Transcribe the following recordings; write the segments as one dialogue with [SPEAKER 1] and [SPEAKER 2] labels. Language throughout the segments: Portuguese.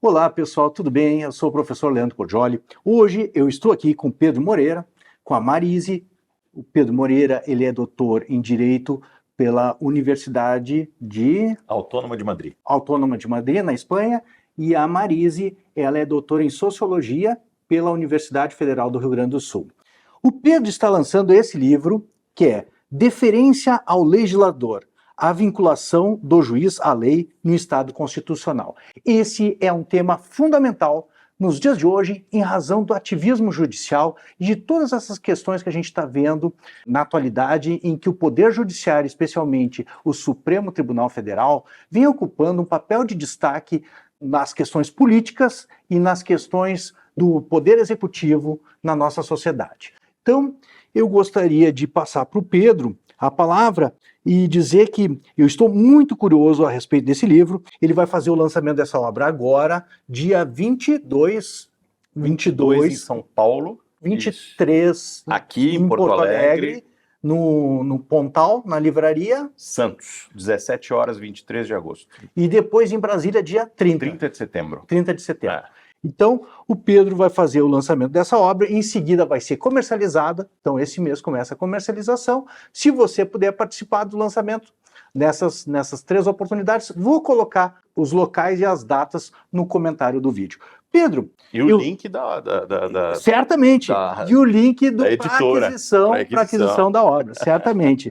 [SPEAKER 1] Olá, pessoal, tudo bem? Eu sou o professor Leandro Cordioli. Hoje eu estou aqui com o Pedro Moreira, com a Marise. O Pedro Moreira, ele é doutor em Direito pela Universidade
[SPEAKER 2] Autônoma de Madrid.
[SPEAKER 1] Autônoma de Madrid, na Espanha, e a Marise, ela é doutora em Sociologia pela Universidade Federal do Rio Grande do Sul. O Pedro está lançando esse livro, que é Deferência ao Legislador, a vinculação do juiz à lei no Estado constitucional. Esse é um tema fundamental nos dias de hoje, em razão do ativismo judicial e de todas essas questões que a gente está vendo na atualidade, em que o Poder Judiciário, especialmente o Supremo Tribunal Federal, vem ocupando um papel de destaque nas questões políticas e nas questões do Poder Executivo na nossa sociedade. Então, eu gostaria de passar para o Pedro a palavra e dizer que eu estou muito curioso a respeito desse livro. Ele vai fazer o lançamento dessa obra agora, dia 22
[SPEAKER 2] em São Paulo.
[SPEAKER 1] 23
[SPEAKER 2] aqui em Porto Alegre.
[SPEAKER 1] No Pontal, na livraria
[SPEAKER 2] Santos, 17 horas, 23 de agosto.
[SPEAKER 1] E depois em Brasília, dia 30
[SPEAKER 2] de setembro.
[SPEAKER 1] 30 de setembro. Então, o Pedro vai fazer o lançamento dessa obra, em seguida vai ser comercializada, então esse mês começa a comercialização. Se você puder participar do lançamento nessas 3 oportunidades, vou colocar os locais e as datas no comentário do vídeo. Pedro...
[SPEAKER 2] E o link
[SPEAKER 1] certamente, e o link para aquisição da obra, certamente.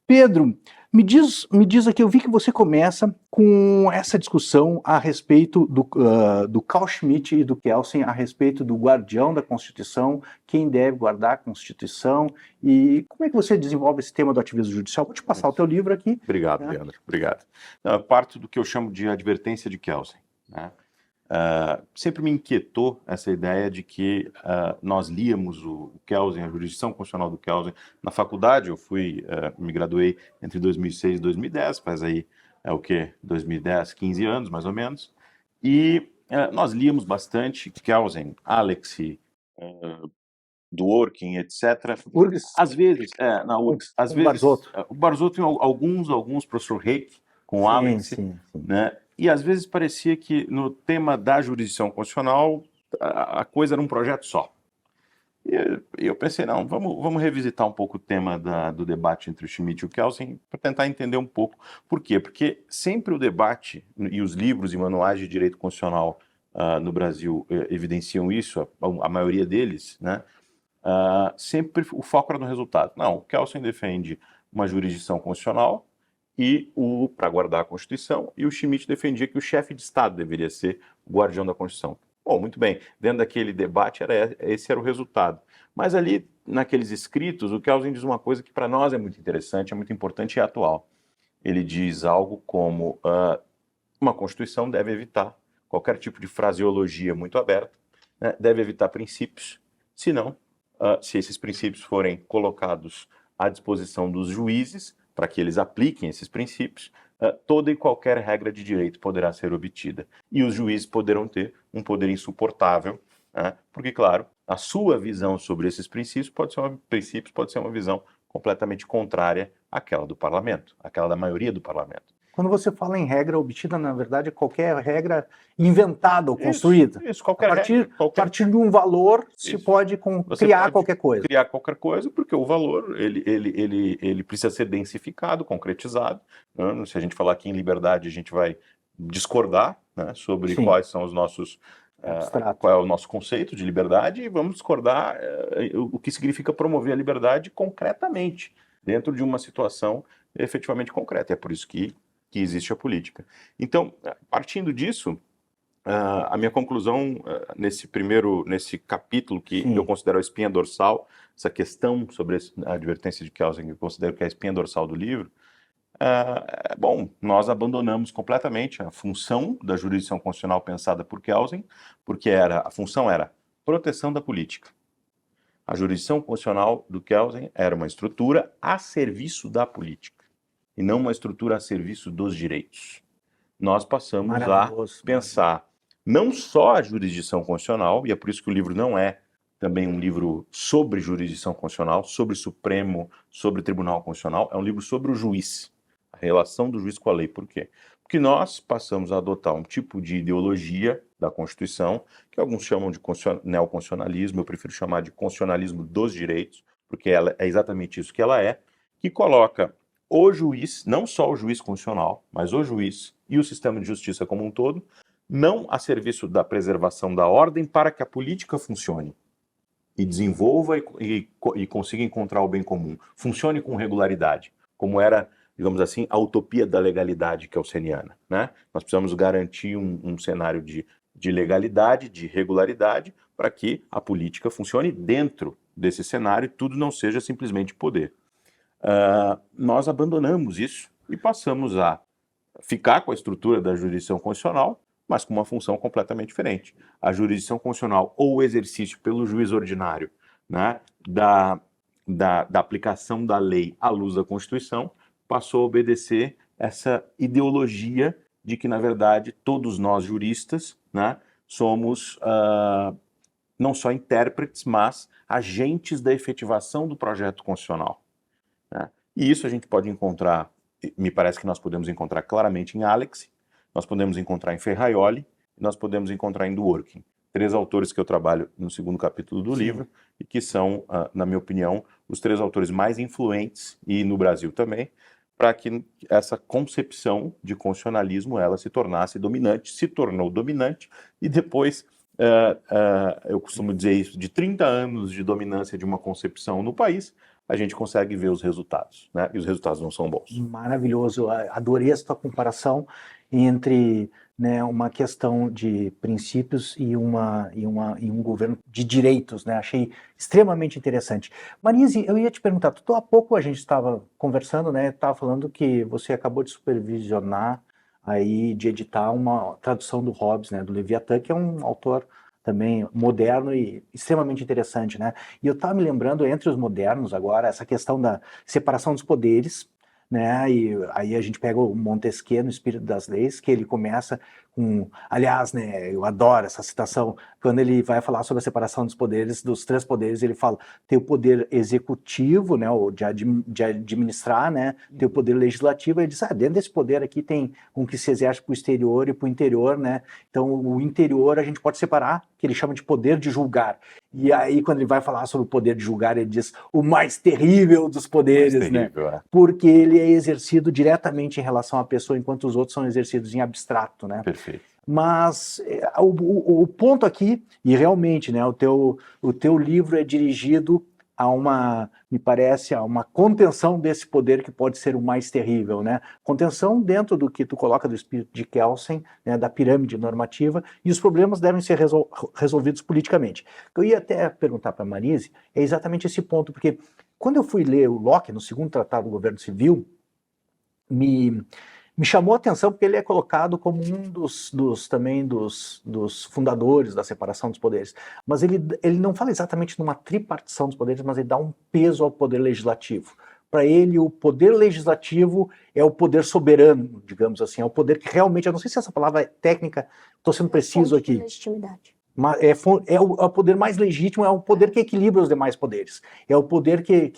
[SPEAKER 1] Pedro, me diz aqui, eu vi que você começa com essa discussão a respeito do Carl Schmitt e do Kelsen, a respeito do guardião da Constituição, quem deve guardar a Constituição, e como é que você desenvolve esse tema do ativismo judicial? Vou te passar o teu livro aqui.
[SPEAKER 2] Obrigado,
[SPEAKER 1] né?
[SPEAKER 2] Leandro, obrigado. Parte do que eu chamo de advertência de Kelsen, né? Sempre me inquietou essa ideia de que nós líamos o Kelsen, a jurisdição constitucional do Kelsen. Na faculdade, me graduei entre 2006 e 2010, faz aí, 2010, 15 anos, mais ou menos. E nós líamos bastante Kelsen, Alexy, Dworkin, etc. Às vezes, o Barzotto, alguns, professor Reik, com o Alexy, né? E às vezes parecia que no tema da jurisdição constitucional a coisa era um projeto só. E eu pensei, não, vamos revisitar um pouco o tema do debate entre o Schmitt e o Kelsen para tentar entender um pouco. Por quê? Porque sempre o debate e os livros e manuais de direito constitucional no Brasil evidenciam isso, a maioria deles, né? Sempre o foco era no resultado. Não, o Kelsen defende uma jurisdição constitucional para guardar a Constituição, e o Schmitt defendia que o chefe de Estado deveria ser o guardião da Constituição. Bom, muito bem, dentro daquele debate esse era o resultado. Mas ali, naqueles escritos, o Kelsen diz uma coisa que para nós é muito interessante, é muito importante e é atual. Ele diz algo como uma Constituição deve evitar qualquer tipo de fraseologia muito aberta, né? Deve evitar princípios, senão, se esses princípios forem colocados à disposição dos juízes, para que eles apliquem esses princípios, toda e qualquer regra de direito poderá ser obtida. E os juízes poderão ter um poder insuportável, né? Porque, claro, a sua visão sobre esses princípios pode ser uma visão completamente contrária àquela do parlamento, àquela da maioria do parlamento.
[SPEAKER 1] Quando você fala em regra obtida, na verdade, é qualquer regra inventada ou construída.
[SPEAKER 2] Isso, qualquer
[SPEAKER 1] regra. A partir de um valor, se pode criar qualquer coisa.
[SPEAKER 2] Criar qualquer coisa, porque o valor ele precisa ser densificado, concretizado. Né? Se a gente falar aqui em liberdade, a gente vai discordar, né, sobre quais são os nossos... qual é o nosso conceito de liberdade, e vamos discordar o que significa promover a liberdade concretamente, dentro de uma situação efetivamente concreta. É por isso que existe a política. Então, partindo disso, a minha conclusão nesse capítulo que eu considero a espinha dorsal, essa questão sobre a advertência de Kelsen, que eu considero que é a espinha dorsal do livro, nós abandonamos completamente a função da jurisdição constitucional pensada por Kelsen, porque a função era proteção da política. A jurisdição constitucional do Kelsen era uma estrutura a serviço da política, e não uma estrutura a serviço dos direitos. Nós passamos a pensar não só a jurisdição constitucional, e é por isso que o livro não é também um livro sobre jurisdição constitucional, sobre Supremo, sobre Tribunal Constitucional, é um livro sobre o juiz, a relação do juiz com a lei. Por quê? que nós passamos a adotar um tipo de ideologia da Constituição, que alguns chamam de neoconstitucionalismo, eu prefiro chamar de constitucionalismo dos direitos, porque ela é exatamente isso que ela é, que coloca o juiz, não só o juiz constitucional, mas o juiz e o sistema de justiça como um todo, não a serviço da preservação da ordem para que a política funcione e desenvolva e consiga encontrar o bem comum, funcione com regularidade, como era, digamos assim, a utopia da legalidade kelseniana, né? Nós precisamos garantir um cenário de legalidade, de regularidade, para que a política funcione dentro desse cenário e tudo não seja simplesmente poder. Nós abandonamos isso e passamos a ficar com a estrutura da jurisdição constitucional, mas com uma função completamente diferente. A jurisdição constitucional, ou o exercício pelo juiz ordinário, né, da aplicação da lei à luz da Constituição, passou a obedecer essa ideologia de que, na verdade, todos nós juristas, né, somos não só intérpretes, mas agentes da efetivação do projeto constitucional, né? E isso a gente pode encontrar, me parece que nós podemos encontrar claramente em Alex, nós podemos encontrar em Ferraioli, e nós podemos encontrar em Dworkin. 3 autores que eu trabalho no segundo capítulo do livro, e que são, na minha opinião, os 3 autores mais influentes, e no Brasil também, para que essa concepção de constitucionalismo ela se tornasse dominante, se tornou dominante, e depois, eu costumo dizer isso, de 30 anos de dominância de uma concepção no país, a gente consegue ver os resultados, né? E os resultados não são bons.
[SPEAKER 1] Maravilhoso, adorei essa tua comparação entre, né, uma questão de princípios e um governo de direitos, né? Achei extremamente interessante. Marise, eu ia te perguntar, há pouco a gente estava conversando, né? Estava falando que você acabou de supervisionar aí, de editar uma tradução do Hobbes, né? Do Leviatã, que é um autor também moderno e extremamente interessante, né? E eu estava me lembrando, entre os modernos agora, essa questão da separação dos poderes, né? E aí a gente pega o Montesquieu no Espírito das Leis, que ele começa com, aliás, né, eu adoro essa citação, quando ele vai falar sobre a separação dos poderes, dos 3 poderes, ele fala, tem o poder executivo, né, ou de administrar, né, tem o poder legislativo, ele diz, dentro desse poder aqui tem um que se exerce para o exterior e para o interior, né, então o interior a gente pode separar, que ele chama de poder de julgar, e aí quando ele vai falar sobre o poder de julgar, ele diz, o mais terrível dos poderes, terrível, né, porque ele é exercido diretamente em relação à pessoa, enquanto os outros são exercidos em abstrato, né.
[SPEAKER 2] Perfeito.
[SPEAKER 1] Mas o ponto aqui, e realmente, né, o teu livro é dirigido a me parece, a uma contenção desse poder que pode ser o mais terrível, né? Contenção dentro do que tu coloca do espírito de Kelsen, né, da pirâmide normativa, e os problemas devem ser resolvidos politicamente. O que eu ia até perguntar para a Marise é exatamente esse ponto, porque quando eu fui ler o Locke, no segundo tratado do governo civil, me chamou a atenção porque ele é colocado como um dos fundadores da separação dos poderes. Mas ele não fala exatamente numa tripartição dos poderes, mas ele dá um peso ao poder legislativo. Para ele, o poder legislativo é o poder soberano, digamos assim, é o poder que realmente, eu não sei se essa palavra é técnica, estou sendo preciso aqui.
[SPEAKER 3] Legitimidade.
[SPEAKER 1] É o poder mais legítimo, é o poder que equilibra os demais poderes. É o poder que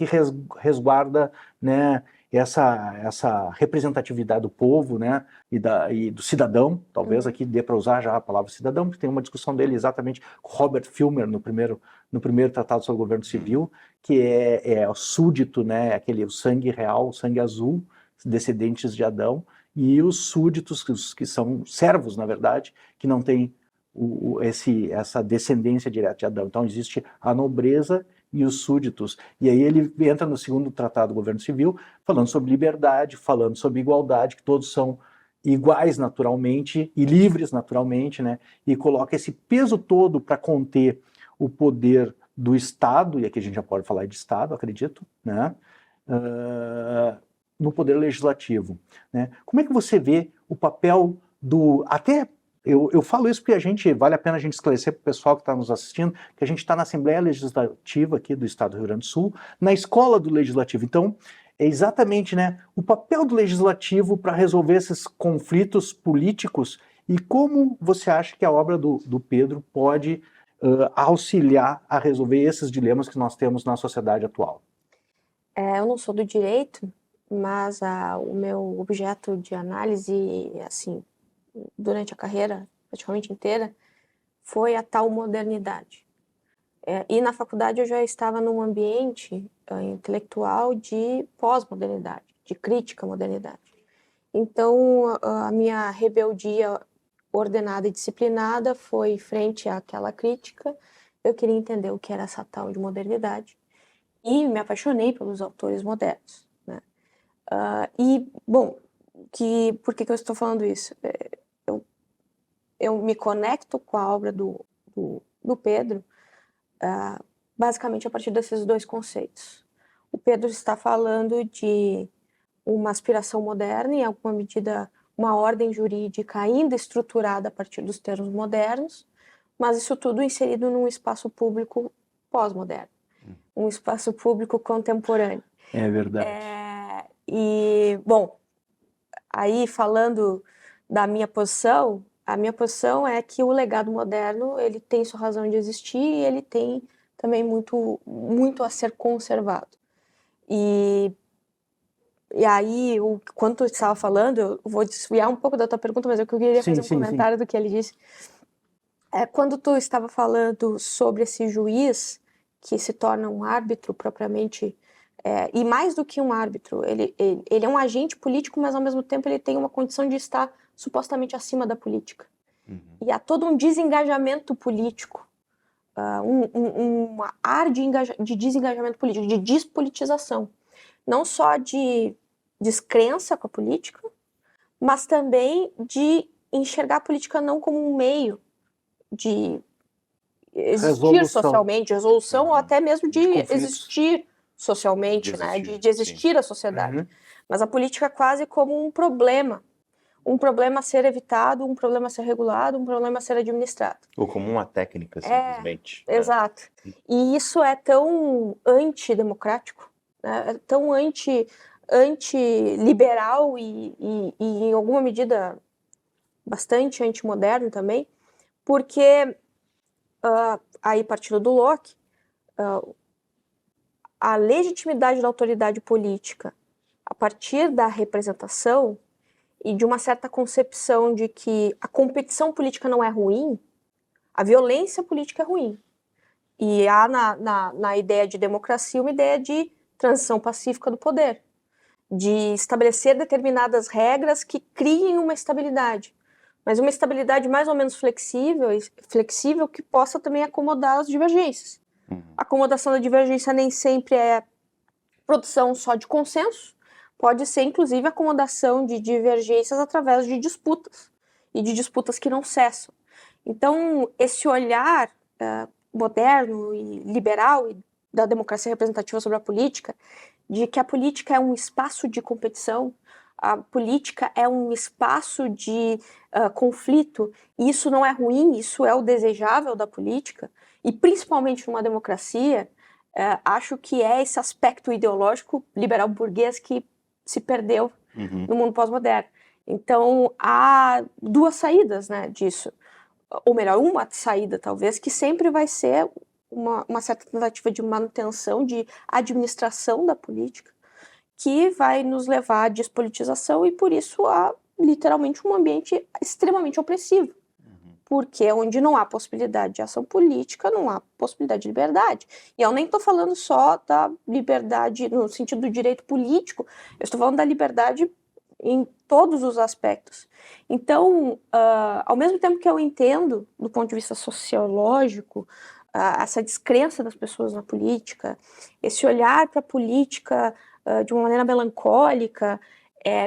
[SPEAKER 1] resguarda, né, essa representatividade do povo, né, e do cidadão, talvez aqui dê para usar já a palavra cidadão, porque tem uma discussão dele exatamente com Robert Filmer no primeiro tratado sobre o governo civil, que é o súdito, né, o sangue real, o sangue azul, descendentes de Adão, e os súditos, que são servos, na verdade, que não têm essa descendência direta de Adão. Então existe a nobreza e os súditos. E aí ele entra no segundo tratado do governo civil, falando sobre liberdade, falando sobre igualdade, que todos são iguais naturalmente e livres naturalmente, né? E coloca esse peso todo para conter o poder do Estado, e aqui a gente já pode falar de Estado, acredito, né? No poder legislativo, né? Como é que você vê o papel do... Eu falo isso porque vale a pena a gente esclarecer para o pessoal que está nos assistindo, que a gente está na Assembleia Legislativa aqui do Estado do Rio Grande do Sul, na Escola do Legislativo. Então, é exatamente, né, o papel do Legislativo para resolver esses conflitos políticos e como você acha que a obra do Pedro pode auxiliar a resolver esses dilemas que nós temos na sociedade atual.
[SPEAKER 3] Eu não sou do direito, mas o meu objeto de análise, assim, durante a carreira praticamente inteira, foi a tal modernidade. E na faculdade eu já estava num ambiente intelectual de pós-modernidade, de crítica à modernidade. Então, a minha rebeldia ordenada e disciplinada foi frente àquela crítica. Eu queria entender o que era essa tal de modernidade e me apaixonei pelos autores modernos, né? Bom, por que eu estou falando isso? Eu me conecto com a obra do Pedro basicamente a partir desses dois conceitos. O Pedro está falando de uma aspiração moderna, em alguma medida uma ordem jurídica ainda estruturada a partir dos termos modernos, mas isso tudo inserido num espaço público pós-moderno, um espaço público contemporâneo.
[SPEAKER 1] É verdade.
[SPEAKER 3] Bom, aí falando da minha posição, a minha posição é que o legado moderno ele tem sua razão de existir e ele tem também muito a ser conservado. E aí, quando tu estava falando, eu vou desviar um pouco da tua pergunta, mas eu queria fazer um comentário do que ele disse. Quando tu estava falando sobre esse juiz que se torna um árbitro propriamente, e mais do que um árbitro, ele é um agente político, mas ao mesmo tempo ele tem uma condição de estar supostamente acima da política. E há todo um desengajamento político, um ar de desengajamento político, de despolitização. Não só de descrença com a política, mas também de enxergar a política não como um meio de existir socialmente, resolução, ou até mesmo de existir socialmente, né? De existir a sociedade. Mas a política quase como um problema a ser evitado, um problema a ser regulado, um problema a ser administrado.
[SPEAKER 2] Ou como uma técnica, simplesmente.
[SPEAKER 3] Exato. E isso é tão antidemocrático, né? É tão antiliberal e, em alguma medida, bastante antimoderno também, porque, aí partindo do Locke, a legitimidade da autoridade política a partir da representação e de uma certa concepção de que a competição política não é ruim, a violência política é ruim. E há na ideia de democracia uma ideia de transição pacífica do poder, de estabelecer determinadas regras que criem uma estabilidade, mas uma estabilidade mais ou menos flexível que possa também acomodar as divergências. A acomodação da divergência nem sempre é produção só de consenso, pode ser, inclusive, acomodação de divergências através de disputas, e de disputas que não cessam. Então, esse olhar moderno e liberal e da democracia representativa sobre a política, de que a política é um espaço de competição, a política é um espaço de conflito, e isso não é ruim, isso é o desejável da política, e principalmente numa democracia, acho que é esse aspecto ideológico liberal burguês que se perdeu no mundo pós-moderno. Então, há duas saídas, né, disso. Ou melhor, uma saída, talvez, que sempre vai ser uma certa tentativa de manutenção, de administração da política, que vai nos levar à despolitização e, por isso, a, literalmente, um ambiente extremamente opressivo. Porque onde não há possibilidade de ação política, não há possibilidade de liberdade. E eu nem estou falando só da liberdade no sentido do direito político, eu estou falando da liberdade em todos os aspectos. Então, ao mesmo tempo que eu entendo, do ponto de vista sociológico, essa descrença das pessoas na política, esse olhar para a política de uma maneira melancólica,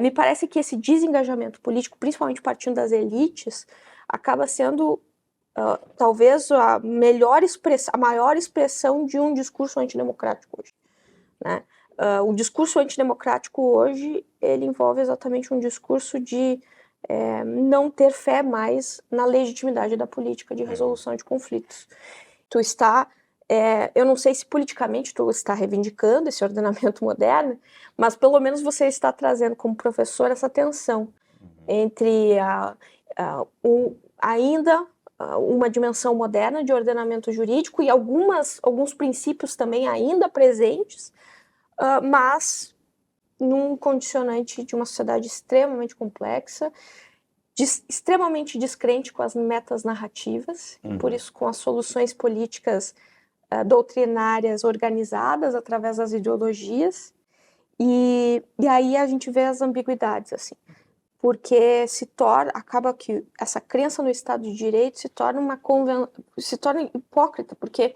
[SPEAKER 3] me parece que esse desengajamento político, principalmente partindo das elites, acaba sendo talvez a maior expressão de um discurso antidemocrático hoje, né? O discurso antidemocrático hoje, ele envolve exatamente um discurso de não ter fé mais na legitimidade da política de resolução de conflitos. Tu está, eu não sei se politicamente tu está reivindicando esse ordenamento moderno, mas pelo menos você está trazendo como professor essa tensão entre ainda uma dimensão moderna de ordenamento jurídico e alguns princípios também ainda presentes, mas num condicionante de uma sociedade extremamente complexa, extremamente descrente com as metas narrativas, por isso com as soluções políticas doutrinárias organizadas através das ideologias, e aí a gente vê as ambiguidades, assim, porque acaba que essa crença no Estado de Direito se torna hipócrita, porque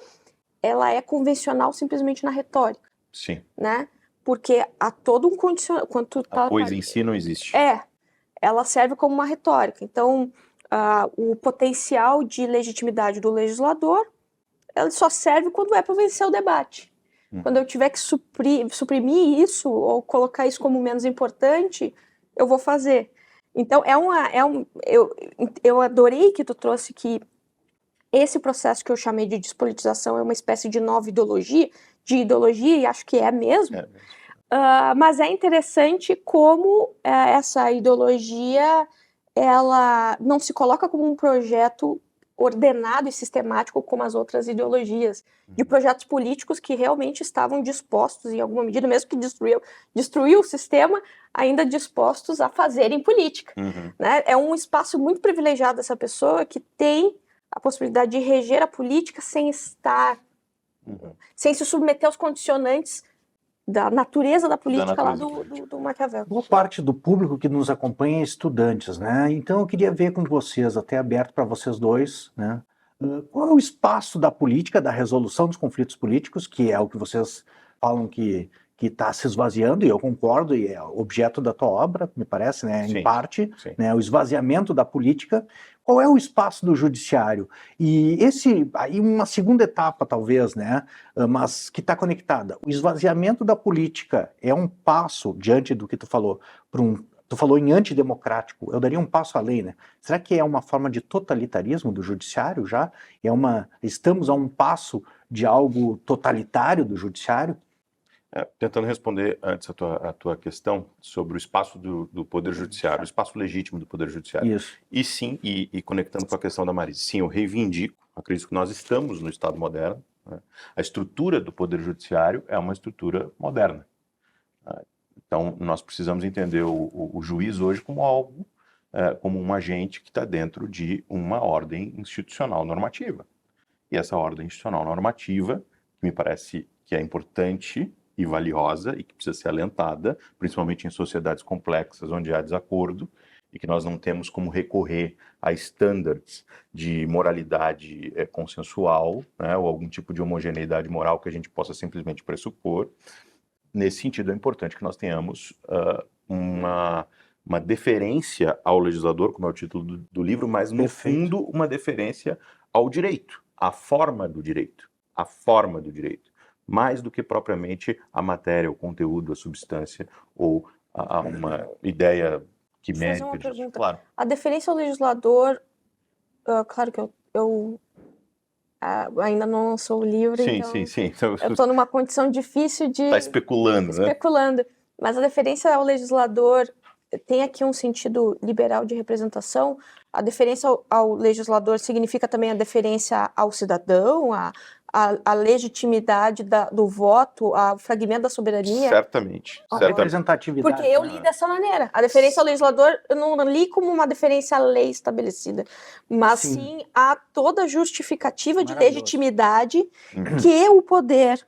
[SPEAKER 3] ela é convencional simplesmente na retórica.
[SPEAKER 2] Sim.
[SPEAKER 3] Né? Porque há todo um condicionamento.
[SPEAKER 2] A coisa em si não existe.
[SPEAKER 3] Ela serve como uma retórica. Então, o potencial de legitimidade do legislador, ele só serve quando é para vencer o debate. Quando eu tiver que suprimir isso ou colocar isso como menos importante, eu vou fazer. Então, eu adorei que tu trouxe que esse processo que eu chamei de despolitização é uma espécie de nova ideologia, e acho que é mesmo. Mas é interessante como essa ideologia ela não se coloca como um projeto ordenado e sistemático como as outras ideologias, de projetos políticos que realmente estavam dispostos, em alguma medida, mesmo que destruiu o sistema, ainda dispostos a fazerem política. Né? É um espaço muito privilegiado dessa pessoa que tem a possibilidade de reger a política sem sem se submeter aos condicionantes da natureza da política lá do Maquiavel.
[SPEAKER 1] Boa parte do público que nos acompanha é estudantes, né? Então eu queria ver com vocês, até aberto para vocês dois, né? Qual é o espaço da política, da resolução dos conflitos políticos, que é o que vocês falam que está se esvaziando, e eu concordo, e é objeto da tua obra, me parece, né? Em parte, né? O esvaziamento da política. Qual é o espaço do judiciário? E aí uma segunda etapa, talvez, né? Mas que está conectada. O esvaziamento da política é um passo, diante do que tu falou, tu falou em antidemocrático, eu daria um passo além, né? Será que é uma forma de totalitarismo do judiciário já? Estamos a um passo de algo totalitário do judiciário?
[SPEAKER 2] Tentando responder antes a tua questão sobre o espaço do Poder Judiciário, o espaço legítimo do Poder Judiciário.
[SPEAKER 1] Isso.
[SPEAKER 2] E sim, e conectando com a questão da Marise, sim, eu reivindico, acredito que nós estamos no Estado moderno, né? A estrutura do Poder Judiciário é uma estrutura moderna. Então, nós precisamos entender o juiz hoje como algo, como um agente que está dentro de uma ordem institucional normativa. E essa ordem institucional normativa, que me parece que é importante e valiosa e que precisa ser alentada, principalmente em sociedades complexas onde há desacordo e que nós não temos como recorrer a estándares de moralidade consensual, né, ou algum tipo de homogeneidade moral que a gente possa simplesmente pressupor. Nesse sentido, é importante que nós tenhamos uma deferência ao legislador, como é o título do livro, mas no fundo uma deferência ao direito, à forma do direito, mais do que propriamente a matéria, o conteúdo, a substância ou uma ideia que mede.
[SPEAKER 3] Fazer uma pergunta.
[SPEAKER 2] Claro.
[SPEAKER 3] A deferência ao legislador, claro que eu ainda não lançou o livro,
[SPEAKER 2] sim,
[SPEAKER 3] então
[SPEAKER 2] sim.
[SPEAKER 3] Eu estou numa condição difícil de...
[SPEAKER 2] Está especulando, né?
[SPEAKER 3] Especulando. Mas a deferência ao legislador tem aqui um sentido liberal de representação. A deferência ao legislador significa também a deferência ao cidadão, a legitimidade do voto, o fragmento da soberania.
[SPEAKER 2] Certamente.
[SPEAKER 1] A representatividade.
[SPEAKER 3] Porque eu li dessa maneira. A deferência ao legislador, eu não li como uma deferência à lei estabelecida, mas sim a toda justificativa de legitimidade que o poder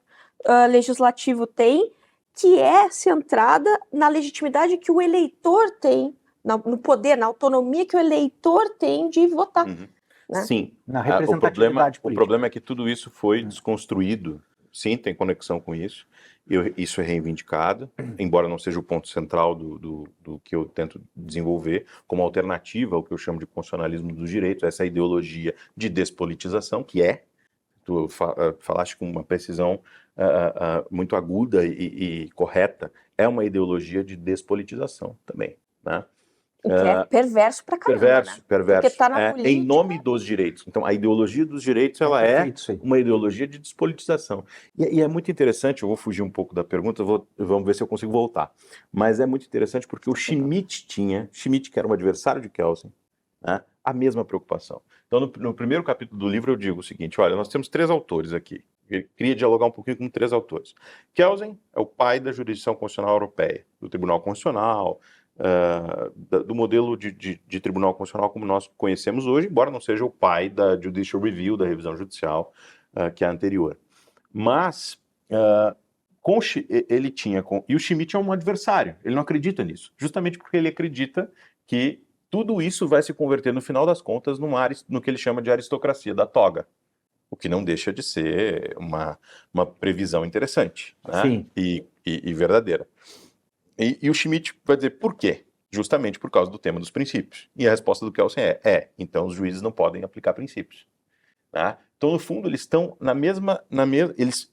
[SPEAKER 3] legislativo tem, que é centrada na legitimidade que o eleitor tem, no poder, na autonomia que o eleitor tem de votar. Né?
[SPEAKER 2] Sim,
[SPEAKER 1] na representatividade
[SPEAKER 2] o problema é que tudo isso foi desconstruído, sim, tem conexão com isso, isso é reivindicado, embora não seja o ponto central do que eu tento desenvolver, como alternativa ao que eu chamo de constitucionalismo dos direitos, essa ideologia de despolitização, que tu falaste com uma precisão muito aguda e correta, é uma ideologia de despolitização também, né?
[SPEAKER 3] Que é perverso pra caramba,
[SPEAKER 2] perverso.
[SPEAKER 3] Porque tá na política,
[SPEAKER 2] em nome dos direitos. Então, a ideologia dos direitos, ela é uma ideologia de despolitização. E é muito interessante, eu vou fugir um pouco da pergunta, vamos ver se eu consigo voltar. Mas é muito interessante porque o Schmitt, que era um adversário de Kelsen, né, a mesma preocupação. Então, no primeiro capítulo do livro, eu digo o seguinte, olha, nós temos 3 autores aqui, ele queria dialogar um pouquinho com 3 autores. Kelsen é o pai da jurisdição constitucional europeia, do Tribunal Constitucional, do modelo de Tribunal Constitucional como nós conhecemos hoje, embora não seja o pai da Judicial Review, da revisão judicial, que é a anterior. Mas ele tinha... E o Schmitt é um adversário, ele não acredita nisso, justamente porque ele acredita que tudo isso vai se converter, no final das contas, no que ele chama de aristocracia da toga, o que não deixa de ser uma previsão interessante, né?
[SPEAKER 1] Sim.
[SPEAKER 2] E verdadeira. E o Schmitt vai dizer por quê? Justamente por causa do tema dos princípios. E a resposta do Kelsen então os juízes não podem aplicar princípios. Né? Então, no fundo, eles estão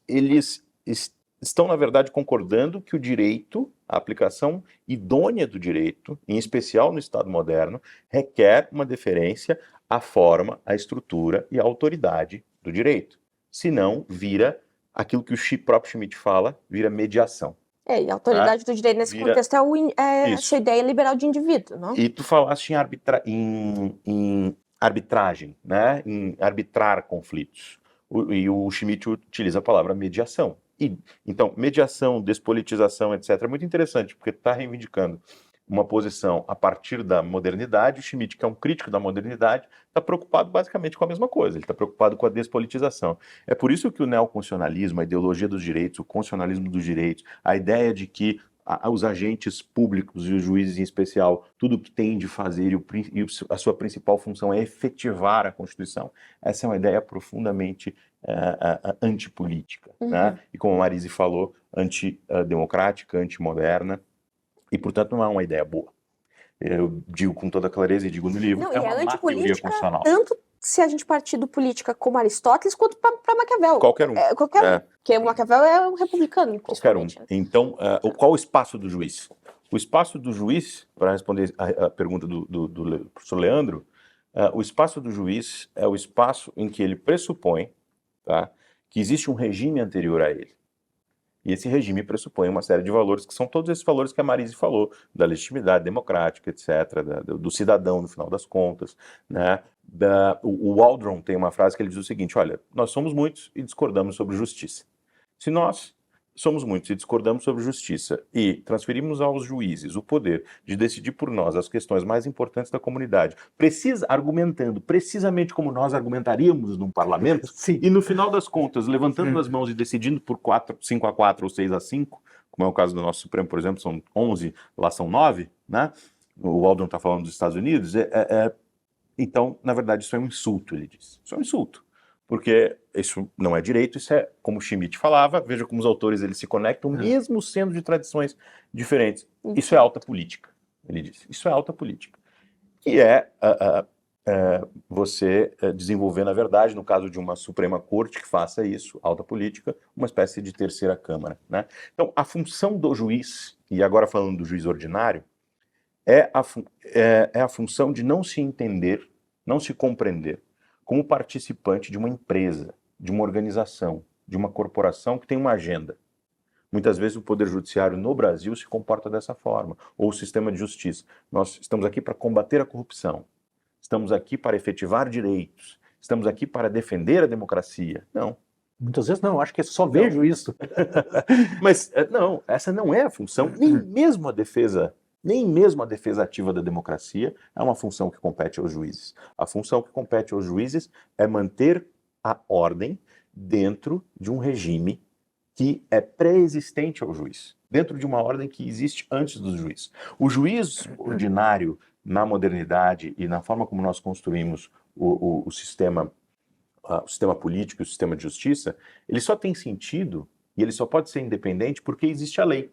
[SPEAKER 2] eles estão, na verdade, concordando que o direito, a aplicação idônea do direito, em especial no Estado moderno, requer uma deferência à forma, à estrutura e à autoridade do direito. Senão, vira aquilo que o próprio Schmitt fala, vira mediação.
[SPEAKER 3] E a autoridade do direito nesse contexto é essa ideia liberal de indivíduo, não?
[SPEAKER 2] E tu falaste em arbitragem, né? Em arbitrar conflitos. E o Schmitt utiliza a palavra mediação. Então, mediação, despolitização, etc., é muito interessante, porque está reivindicando uma posição a partir da modernidade. O Schmitt, que é um crítico da modernidade, está preocupado basicamente com a mesma coisa, ele está preocupado com a despolitização. É por isso que o neoconstitucionalismo, a ideologia dos direitos, o constitucionalismo dos direitos, a ideia de que os agentes públicos e os juízes em especial, tudo que têm de fazer e a sua principal função é efetivar a Constituição, essa é uma ideia profundamente antipolítica, né? E como a Marise falou, antidemocrática, antimoderna, e portanto não é uma ideia boa. Eu digo com toda clareza e digo no livro,
[SPEAKER 3] não,
[SPEAKER 2] é uma má teoria constitucional.
[SPEAKER 3] Tanto se a gente partir do política como Aristóteles, quanto para Maquiavel.
[SPEAKER 2] Qualquer um.
[SPEAKER 3] Qualquer um. Porque o Maquiavel é um republicano.
[SPEAKER 2] Qualquer um. Então, qual o espaço do juiz? O espaço do juiz, para responder a pergunta do professor Leandro, o espaço do juiz é o espaço em que ele pressupõe, tá, que existe um regime anterior a ele. E esse regime pressupõe uma série de valores, que são todos esses valores que a Marise falou, da legitimidade democrática, etc., do cidadão, no final das contas, né? O Waldron tem uma frase que ele diz o seguinte: olha, nós somos muitos e discordamos sobre justiça. Se nós somos muitos e discordamos sobre justiça e transferimos aos juízes o poder de decidir por nós as questões mais importantes da comunidade, argumentando precisamente como nós argumentaríamos num parlamento,
[SPEAKER 1] sim,
[SPEAKER 2] e no final das contas, levantando as mãos e decidindo por 5-4 ou 6-5, como é o caso do nosso Supremo, por exemplo, são 11, lá são 9, né? O Waldron está falando dos Estados Unidos, então, na verdade, isso é um insulto, ele diz. Isso é um insulto. Porque isso não é direito, isso é, como o Schmitt falava, veja como os autores eles se conectam, mesmo sendo de tradições diferentes. Isso é alta política, ele disse. Isso é alta política. Que você desenvolver, na verdade, no caso de uma Suprema Corte que faça isso, alta política, uma espécie de terceira Câmara, né? Então, a função do juiz, e agora falando do juiz ordinário, é a função de não se entender, não se compreender como participante de uma empresa, de uma organização, de uma corporação que tem uma agenda. Muitas vezes o Poder Judiciário no Brasil se comporta dessa forma, ou o sistema de justiça. Nós estamos aqui para combater a corrupção, estamos aqui para efetivar direitos, estamos aqui para defender a democracia. Não.
[SPEAKER 1] Muitas vezes não, acho que só vejo isso.
[SPEAKER 2] Mas não, essa não é a função, nem mesmo a defesa ativa da democracia é uma função que compete aos juízes. A função que compete aos juízes é manter a ordem dentro de um regime que é pré-existente ao juiz, dentro de uma ordem que existe antes do juiz. O juiz ordinário, na modernidade e na forma como nós construímos o sistema político e o sistema de justiça, ele só tem sentido e ele só pode ser independente porque existe a lei,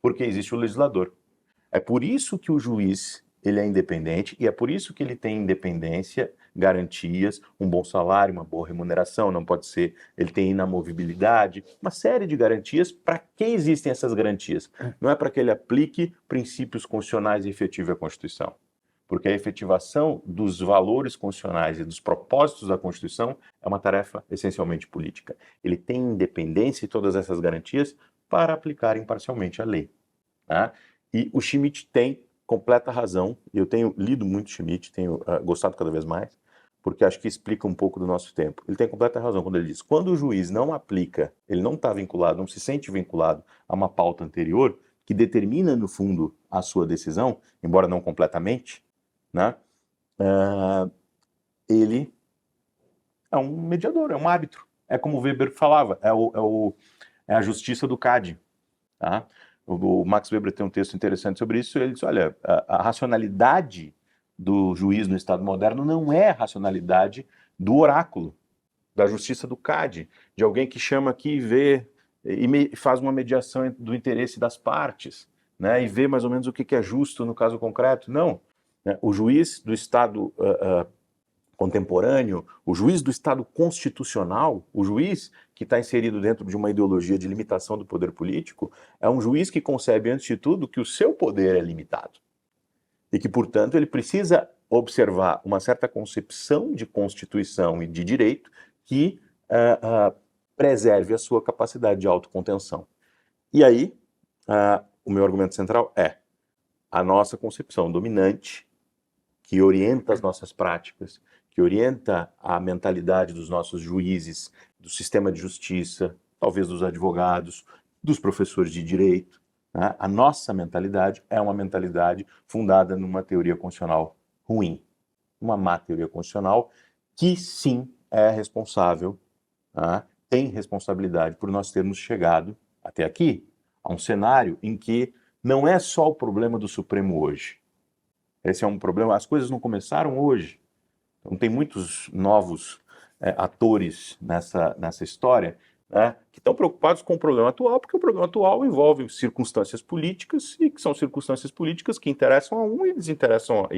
[SPEAKER 2] porque existe o legislador. É por isso que o juiz ele é independente e é por isso que ele tem independência, garantias, um bom salário, uma boa remuneração, não pode ser, ele tem inamovibilidade, uma série de garantias. Para que existem essas garantias? Não é para que ele aplique princípios constitucionais e efetive a Constituição, porque a efetivação dos valores constitucionais e dos propósitos da Constituição é uma tarefa essencialmente política. Ele tem independência e todas essas garantias para aplicar imparcialmente a lei, tá? E o Schmitt tem completa razão, eu tenho lido muito Schmitt, tenho gostado cada vez mais, porque acho que explica um pouco do nosso tempo. Ele tem completa razão quando ele diz, quando o juiz não aplica, ele não está vinculado, não se sente vinculado a uma pauta anterior, que determina, no fundo, a sua decisão, embora não completamente, né? Ele é um mediador, é um árbitro. É como o Weber falava, é a justiça do CAD. Tá? O Max Weber tem um texto interessante sobre isso. Ele diz, olha, a racionalidade do juiz no Estado moderno não é a racionalidade do oráculo, da justiça do CAD, de alguém que chama aqui e vê e faz uma mediação do interesse das partes, né, e vê mais ou menos o que é justo no caso concreto. Não. Né, o juiz do Estado contemporâneo, o juiz do Estado constitucional, o juiz que está inserido dentro de uma ideologia de limitação do poder político, é um juiz que concebe, antes de tudo, que o seu poder é limitado. E que, portanto, ele precisa observar uma certa concepção de Constituição e de direito que preserve a sua capacidade de autocontenção. E aí, o meu argumento central é a nossa concepção dominante, que orienta as nossas práticas, que orienta a mentalidade dos nossos juízes, do sistema de justiça, talvez dos advogados, dos professores de direito. Né? A nossa mentalidade é uma mentalidade fundada numa teoria constitucional ruim, uma má teoria constitucional que sim é responsável, tem responsabilidade por nós termos chegado até aqui, a um cenário em que não é só o problema do Supremo hoje. Esse é um problema, as coisas não começaram hoje. Então tem muitos novos atores nessa história, né, que estão preocupados com o problema atual, porque o problema atual envolve circunstâncias políticas, e que são circunstâncias políticas que interessam a um e desinteressam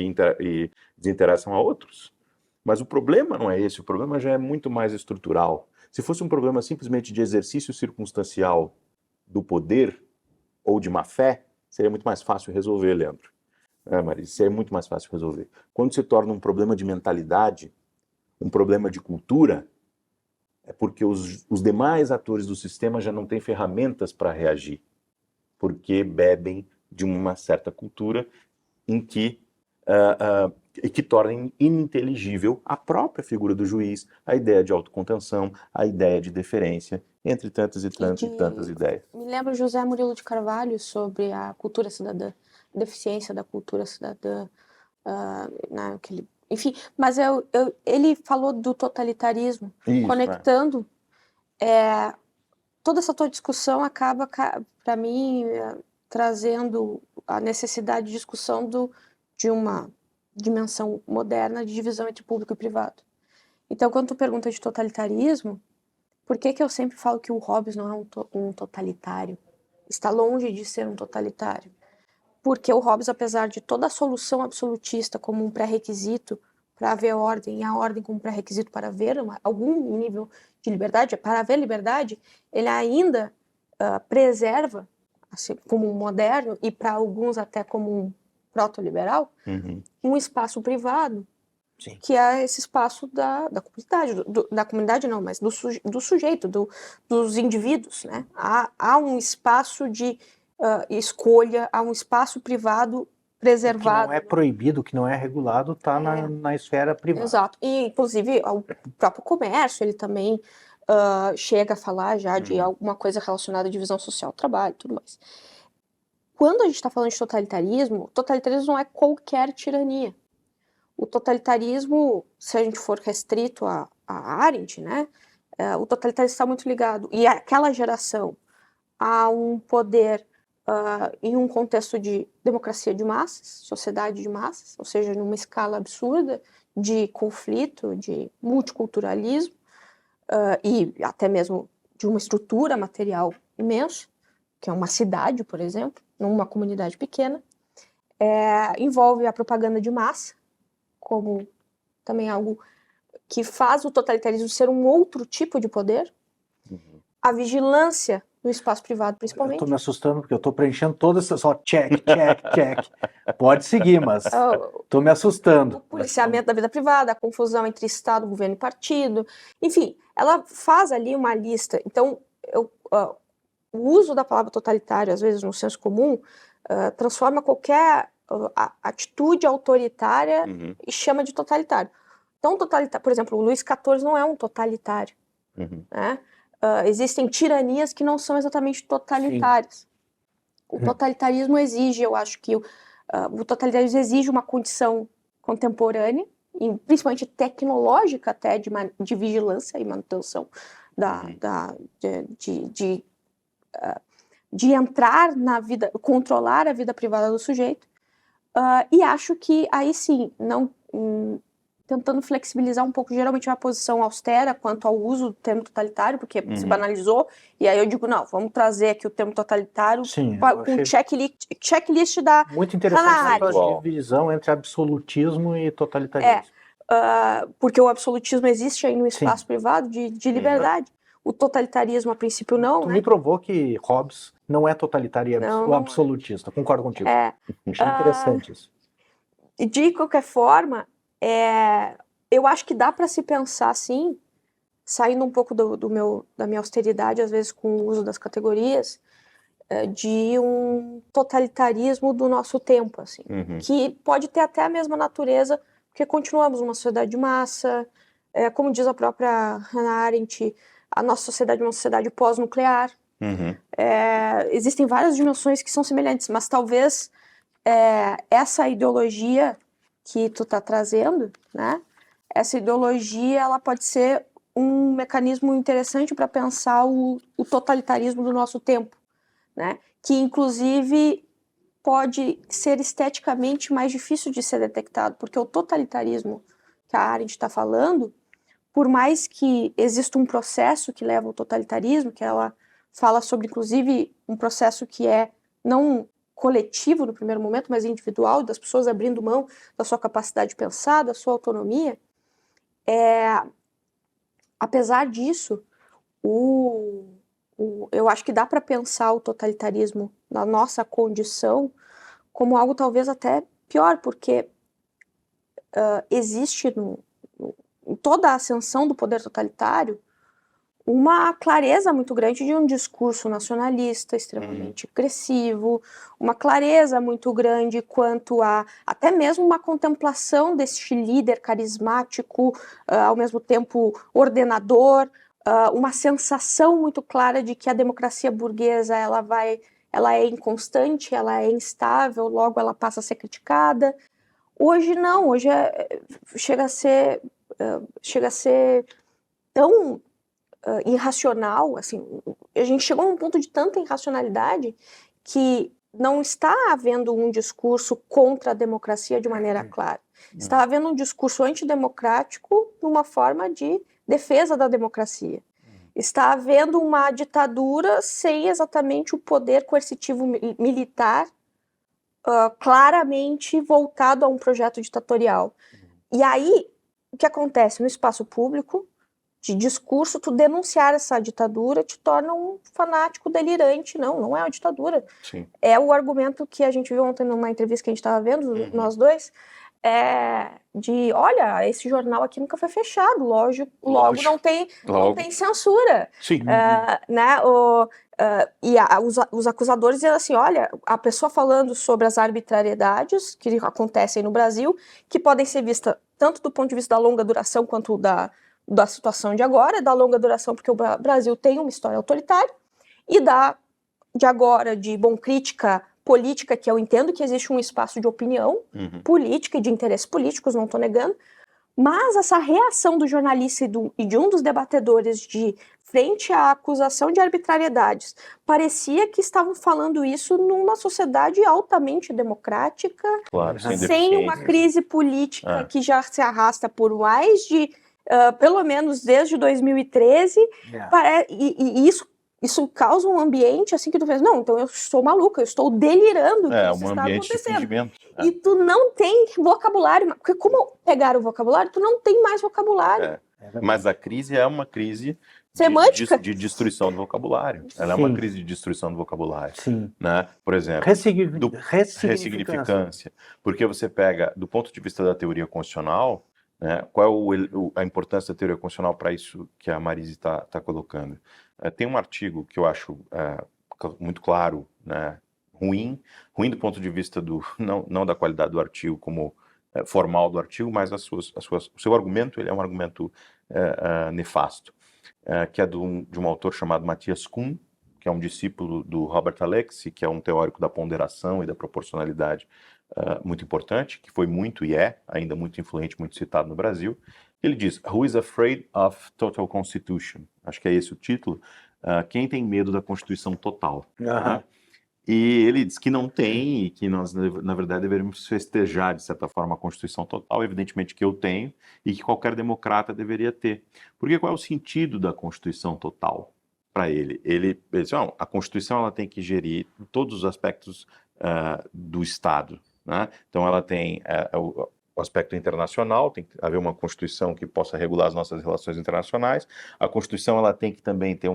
[SPEAKER 2] a outros. Mas o problema não é esse, o problema já é muito mais estrutural. Se fosse um problema simplesmente de exercício circunstancial do poder ou de má fé, seria muito mais fácil resolver, Leandro. Marisa, isso é muito mais fácil resolver. Quando se torna um problema de mentalidade, um problema de cultura, é porque os demais atores do sistema já não têm ferramentas para reagir, porque bebem de uma certa cultura em que torna ininteligível a própria figura do juiz, a ideia de autocontenção, a ideia de deferência, entre tantas e tantas ideias.
[SPEAKER 3] Me lembra José Murilo de Carvalho sobre a cultura cidadã, a deficiência da cultura cidadã, enfim, mas ele falou do totalitarismo, isso, conectando, toda essa tua discussão acaba, para mim, trazendo a necessidade de discussão de uma dimensão moderna de divisão entre público e privado. Então, quando tu pergunta de totalitarismo, por que eu sempre falo que o Hobbes não é um totalitário? Está longe de ser um totalitário. Porque o Hobbes, apesar de toda a solução absolutista como um pré-requisito para haver ordem, e a ordem como pré-requisito para haver algum nível de liberdade, para haver liberdade, ele ainda preserva, assim, como um moderno, e para alguns até como um proto-liberal, um espaço privado, sim, que é esse espaço da comunidade, da comunidade não, mas do sujeito, dos indivíduos, né? Há um espaço de escolha, há um espaço privado preservado.
[SPEAKER 1] Que não é proibido, que não é regulado, está na esfera privada.
[SPEAKER 3] Exato. E, inclusive, o próprio comércio, ele também chega a falar já de alguma coisa relacionada à divisão social, trabalho e tudo mais. Quando a gente está falando de totalitarismo não é qualquer tirania. O totalitarismo, se a gente for restrito a Arendt, né, o totalitarismo está muito ligado, e aquela geração, a um poder em um contexto de democracia de massas, sociedade de massas, ou seja, numa escala absurda de conflito, de multiculturalismo, e até mesmo de uma estrutura material imensa, que é uma cidade, por exemplo, numa comunidade pequena, envolve a propaganda de massa, como também algo que faz o totalitarismo ser um outro tipo de poder, a vigilância no espaço privado, principalmente.
[SPEAKER 1] Eu estou me assustando porque eu estou preenchendo todas essas, só check. Pode seguir, mas estou me assustando.
[SPEAKER 3] O policiamento da vida privada, a confusão entre Estado, governo e partido, enfim, ela faz ali uma lista. Então, o uso da palavra totalitário, às vezes no senso comum, transforma qualquer atitude autoritária e chama de totalitário. tão totalitário. Por exemplo, o Luís XIV não é um totalitário. Né? Existem tiranias que não são exatamente totalitárias. Sim. O totalitarismo exige, eu acho que o totalitarismo exige uma condição contemporânea, e principalmente tecnológica até, de vigilância e manutenção de entrar na vida, controlar a vida privada do sujeito. E acho que aí sim, tentando flexibilizar um pouco, geralmente uma posição austera quanto ao uso do termo totalitário, porque se banalizou, e aí eu digo, não, vamos trazer aqui o termo totalitário com checklist da
[SPEAKER 1] muito interessante a divisão entre absolutismo e totalitarismo.
[SPEAKER 3] Porque o absolutismo existe aí no espaço privado de liberdade. O totalitarismo, a princípio, não.
[SPEAKER 1] Tu me provou que Hobbes não é totalitário, é absolutista. Concordo contigo. Achei interessante isso.
[SPEAKER 3] De qualquer forma, eu acho que dá para se pensar assim, saindo um pouco da minha austeridade, às vezes com o uso das categorias, de um totalitarismo do nosso tempo, assim, que pode ter até a mesma natureza, porque continuamos numa sociedade de massa, como diz a própria Hannah Arendt, a nossa sociedade é uma sociedade pós-nuclear. Existem várias dimensões que são semelhantes, mas talvez essa ideologia que tu tá trazendo, né? Essa ideologia, ela pode ser um mecanismo interessante para pensar o totalitarismo do nosso tempo, né? Que inclusive pode ser esteticamente mais difícil de ser detectado, porque o totalitarismo que a Arendt está falando, por mais que exista um processo que leva ao totalitarismo, que ela fala sobre, inclusive, um processo que é não coletivo no primeiro momento, mas individual, das pessoas abrindo mão da sua capacidade de pensar, da sua autonomia, apesar disso, eu acho que dá para pensar o totalitarismo na nossa condição como algo talvez até pior, porque existe em toda a ascensão do poder totalitário uma clareza muito grande de um discurso nacionalista extremamente agressivo, uma clareza muito grande quanto a até mesmo uma contemplação deste líder carismático, ao mesmo tempo ordenador, uma sensação muito clara de que a democracia burguesa ela é inconstante, ela é instável, logo ela passa a ser criticada. Hoje não, hoje chega a ser tão irracional, assim, a gente chegou a um ponto de tanta irracionalidade que não está havendo um discurso contra a democracia de maneira clara. Está havendo um discurso antidemocrático numa forma de defesa da democracia. Está havendo uma ditadura sem exatamente o poder coercitivo militar claramente voltado a um projeto ditatorial. E aí, o que acontece no espaço público, de discurso, tu denunciar essa ditadura te torna um fanático delirante. Não é uma ditadura.
[SPEAKER 2] Sim.
[SPEAKER 3] É o argumento que a gente viu ontem numa entrevista que a gente estava vendo, nós dois, olha, esse jornal aqui nunca foi fechado, logo não tem censura.
[SPEAKER 2] Sim.
[SPEAKER 3] Né? Os acusadores dizem assim, olha, a pessoa falando sobre as arbitrariedades que acontecem no Brasil, que podem ser vistas tanto do ponto de vista da longa duração quanto da situação de agora, da longa duração porque o Brasil tem uma história autoritária, e de agora, de crítica política, que eu entendo que existe um espaço de opinião política e de interesses políticos, não estou negando, mas essa reação do jornalista e de um dos debatedores de frente à acusação de arbitrariedades, parecia que estavam falando isso numa sociedade altamente democrática,
[SPEAKER 2] claro,
[SPEAKER 3] sem uma crise política que já se arrasta por mais de pelo menos desde 2013, e isso causa um ambiente assim que tu pensa, não, então eu estou maluca, eu estou delirando que isso está acontecendo. E tu não tem vocabulário, porque como pegar o vocabulário, tu não tem mais vocabulário.
[SPEAKER 2] Mas a crise é uma crise
[SPEAKER 3] semântica
[SPEAKER 2] de destruição do vocabulário. Ela é uma crise de destruição do vocabulário.
[SPEAKER 1] Sim.
[SPEAKER 2] Né? Por exemplo, ressignificância. Porque você pega, do ponto de vista da teoria constitucional, né, qual é a importância da teoria constitucional para isso que a Marise está colocando? Tem um artigo que eu acho muito claro, né, ruim do ponto de vista não da qualidade do artigo como formal do artigo, mas o seu argumento ele é um argumento nefasto, que é de um autor chamado Matthias Kuhn, que é um discípulo do Robert Alexy, que é um teórico da ponderação e da proporcionalidade muito importante, que foi muito e é ainda muito influente, muito citado no Brasil. Ele diz, Who is afraid of total constitution? Acho que é esse o título. Quem tem medo da Constituição total? Né? E ele diz que não tem, e que nós, na verdade, deveríamos festejar, de certa forma, a Constituição total, evidentemente que eu tenho, e que qualquer democrata deveria ter. Porque qual é o sentido da Constituição total para ele? Ele diz, a Constituição ela tem que gerir todos os aspectos do Estado. Né? Então, ela tem o aspecto internacional, tem que haver uma Constituição que possa regular as nossas relações internacionais. A Constituição ela tem que também ter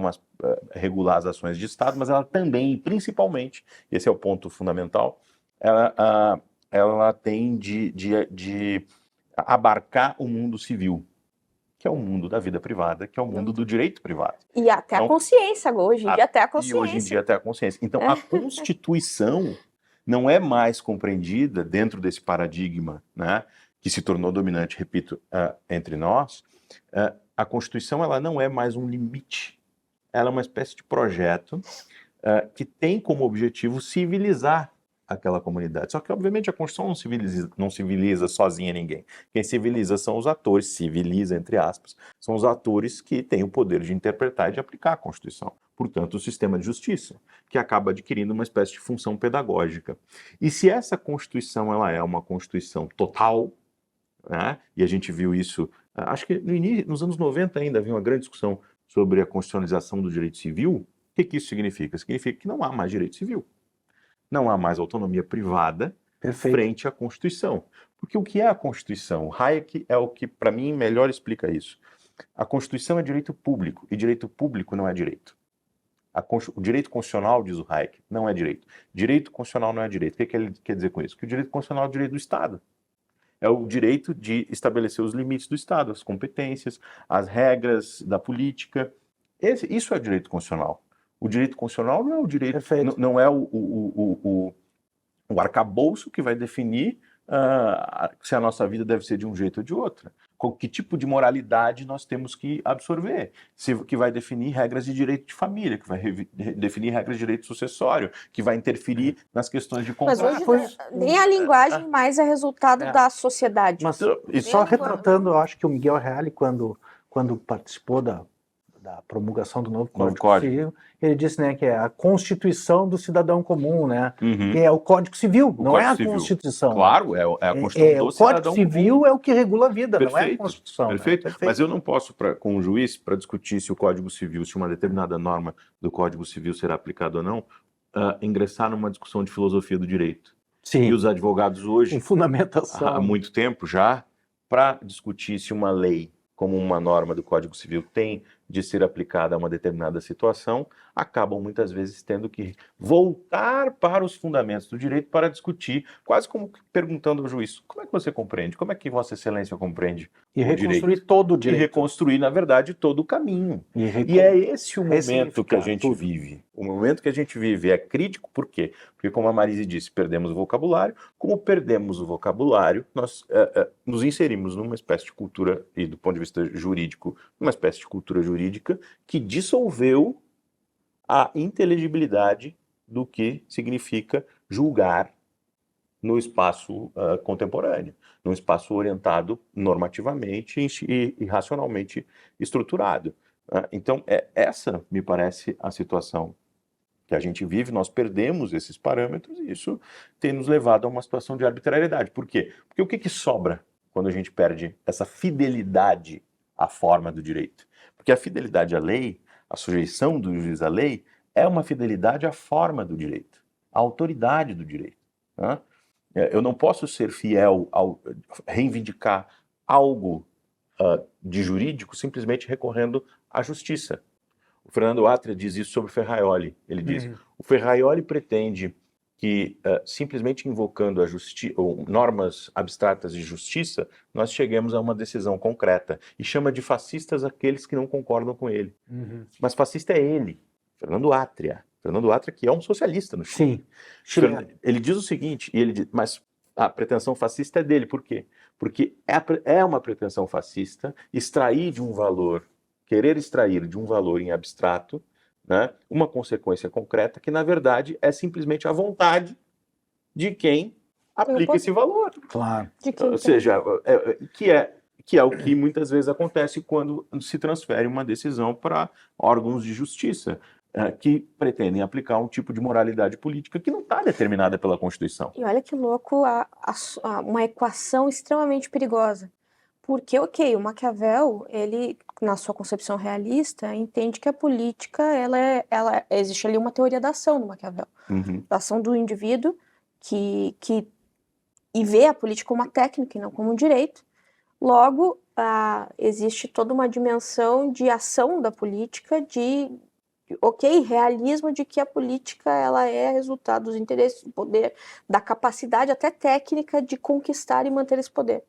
[SPEAKER 2] regular as ações de Estado, mas ela também, principalmente, esse é o ponto fundamental, ela tem de abarcar o mundo civil, que é o mundo da vida privada, que é o mundo do direito privado.
[SPEAKER 3] E até então, a consciência, hoje em dia até a consciência.
[SPEAKER 2] E hoje em dia até a consciência. Então, a Constituição não é mais compreendida dentro desse paradigma, né, que se tornou dominante, repito, entre nós. A Constituição ela não é mais um limite, ela é uma espécie de projeto que tem como objetivo civilizar aquela comunidade. Só que, obviamente, a Constituição não civiliza sozinha ninguém. Quem civiliza são os atores, civiliza, entre aspas, são os atores que têm o poder de interpretar e de aplicar a Constituição. Portanto, o sistema de justiça, que acaba adquirindo uma espécie de função pedagógica. E se essa Constituição ela é uma Constituição total, né, e a gente viu isso, acho que nos anos 90 ainda havia uma grande discussão sobre a constitucionalização do direito civil, o que isso significa? Significa que não há mais direito civil. Não há mais autonomia privada frente à Constituição. Porque o que é a Constituição? Hayek é o que, para mim, melhor explica isso. A Constituição é direito público, e direito público não é direito. O direito constitucional, diz o Hayek, não é direito. Direito constitucional não é direito. O que ele quer dizer com isso? Que o direito constitucional é o direito do Estado. É o direito de estabelecer os limites do Estado, as competências, as regras da política. Isso é direito constitucional. O direito constitucional não é o direito, não é o arcabouço que vai definir se a nossa vida deve ser de um jeito ou de outra. Que tipo de moralidade nós temos que absorver, que vai definir regras de direito de família, que vai definir regras de direito sucessório, que vai interferir nas questões de contrato.
[SPEAKER 3] Mas hoje nem a linguagem mais é resultado da sociedade.
[SPEAKER 1] Mas, e só retratando, eu acho que o Miguel Reale, quando participou da promulgação do novo Código Civil, ele disse, né, que é a Constituição do cidadão comum, né, que é o Código Civil, não é a Constituição.
[SPEAKER 2] Claro, é a Constituição do cidadão comum.
[SPEAKER 1] O Código Civil é o que regula a vida, não é a Constituição.
[SPEAKER 2] Perfeito.
[SPEAKER 1] Né?
[SPEAKER 2] Mas eu não posso, com o juiz, para discutir se o Código Civil, se uma determinada norma do Código Civil será aplicada ou não, ingressar numa discussão de filosofia do direito.
[SPEAKER 1] Sim.
[SPEAKER 2] E os advogados hoje,
[SPEAKER 1] em fundamentação,
[SPEAKER 2] há muito tempo já, para discutir se uma lei, como uma norma do Código Civil, tem de ser aplicada a uma determinada situação, acabam muitas vezes tendo que voltar para os fundamentos do direito para discutir, quase como perguntando ao juiz, como é que você compreende? Como é que Vossa Excelência compreende
[SPEAKER 1] e
[SPEAKER 2] o
[SPEAKER 1] reconstruir
[SPEAKER 2] direito?
[SPEAKER 1] Todo o direito.
[SPEAKER 2] E reconstruir, na verdade, todo o caminho. E é esse o momento que a gente vive. O momento que a gente vive é crítico, por quê? Porque, como a Marise disse, perdemos o vocabulário. Como perdemos o vocabulário, nós nos inserimos numa espécie de cultura, e do ponto de vista jurídico, numa espécie de cultura jurídica que dissolveu a inteligibilidade do que significa julgar no espaço contemporâneo, num espaço orientado normativamente e racionalmente estruturado. Então, essa me parece a situação que a gente vive. Nós perdemos esses parâmetros e isso tem nos levado a uma situação de arbitrariedade. Por quê? Porque o que sobra quando a gente perde essa fidelidade à forma do direito? Porque a fidelidade à lei, a sujeição do juiz à lei, é uma fidelidade à forma do direito, à autoridade do direito. Né? Eu não posso ser fiel ao reivindicar algo de jurídico simplesmente recorrendo à justiça. O Fernando Atria diz isso sobre o Ferraioli. Ele diz, o Ferraioli pretende que simplesmente invocando ou normas abstratas de justiça, nós cheguemos a uma decisão concreta. E chama de fascistas aqueles que não concordam com ele. Mas fascista é ele, Fernando Atria. Fernando Atria, que é um socialista no Chile.
[SPEAKER 1] Sim.
[SPEAKER 2] Ele diz o seguinte, mas A pretensão fascista é dele. Por quê? Porque é uma pretensão fascista extrair de um valor, querer extrair de um valor em abstrato, né, uma consequência concreta que, na verdade, é simplesmente a vontade de quem aplica esse valor.
[SPEAKER 1] Claro.
[SPEAKER 2] Ou seja, que é o que muitas vezes acontece quando se transfere uma decisão para órgãos de justiça, que pretendem aplicar um tipo de moralidade política que não está determinada pela Constituição.
[SPEAKER 3] E olha que louco, uma equação extremamente perigosa. Porque, ok, o Maquiavel, ele, na sua concepção realista, entende que a política, existe ali uma teoria da ação no Maquiavel. Da ação do indivíduo e vê a política como uma técnica e não como um direito. Logo, existe toda uma dimensão de ação da política, realismo de que a política ela é resultado dos interesses do poder, da capacidade até técnica de conquistar e manter esse poder.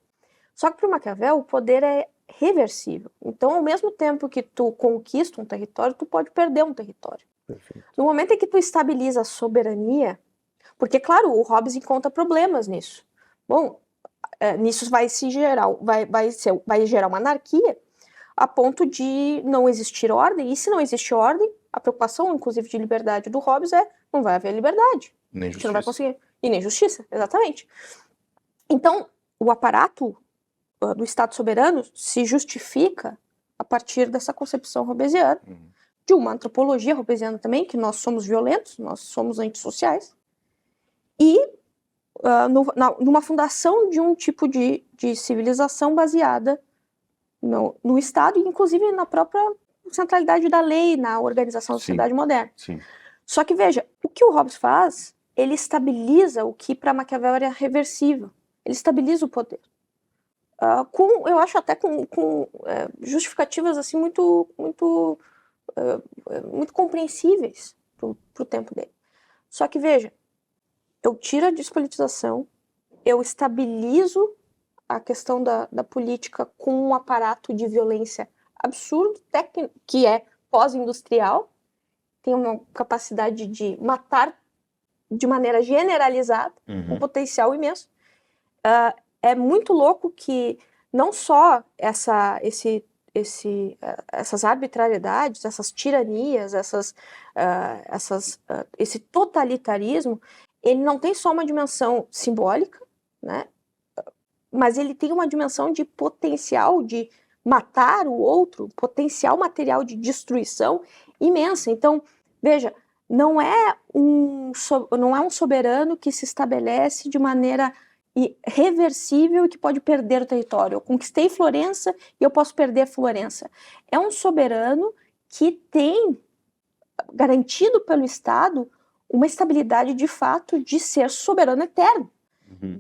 [SPEAKER 3] Só que para o Maquiavel, o poder é reversível. Então, ao mesmo tempo que tu conquista um território, tu pode perder um território.
[SPEAKER 1] Perfeito.
[SPEAKER 3] No momento em que tu estabiliza a soberania, porque, claro, o Hobbes encontra problemas nisso. Bom, nisso vai gerar uma anarquia a ponto de não existir ordem, e se não existe ordem, a preocupação, inclusive, de liberdade do Hobbes não vai haver liberdade.
[SPEAKER 2] Nem justiça.
[SPEAKER 3] Você não vai conseguir. E nem justiça, exatamente. Então, o aparato do Estado soberano se justifica a partir dessa concepção hobbesiana, de uma antropologia hobbesiana também, que nós somos violentos, nós somos antissociais, e numa fundação de um tipo de civilização baseada no Estado e, inclusive, na própria centralidade da lei, na organização da sociedade moderna.
[SPEAKER 2] Sim.
[SPEAKER 3] Só que, veja, o que o Hobbes faz, ele estabiliza o que para Maquiavel era reversível. Ele estabiliza o poder. Eu acho até com justificativas assim, muito compreensíveis para o tempo dele. Só que, veja, eu tiro a despolitização, eu estabilizo a questão da política com um aparato de violência absurdo, que é pós-industrial, tem uma capacidade de matar de maneira generalizada, um potencial imenso. É muito louco que não só essas arbitrariedades, essas tiranias, esse totalitarismo, ele não tem só uma dimensão simbólica, né? Mas ele tem uma dimensão de potencial de matar o outro, potencial material de destruição imensa. Então, veja, não é um soberano que se estabelece de maneira reversível e que pode perder o território. Eu conquistei Florença e eu posso perder Florença. É um soberano que tem garantido pelo Estado uma estabilidade de fato de ser soberano eterno.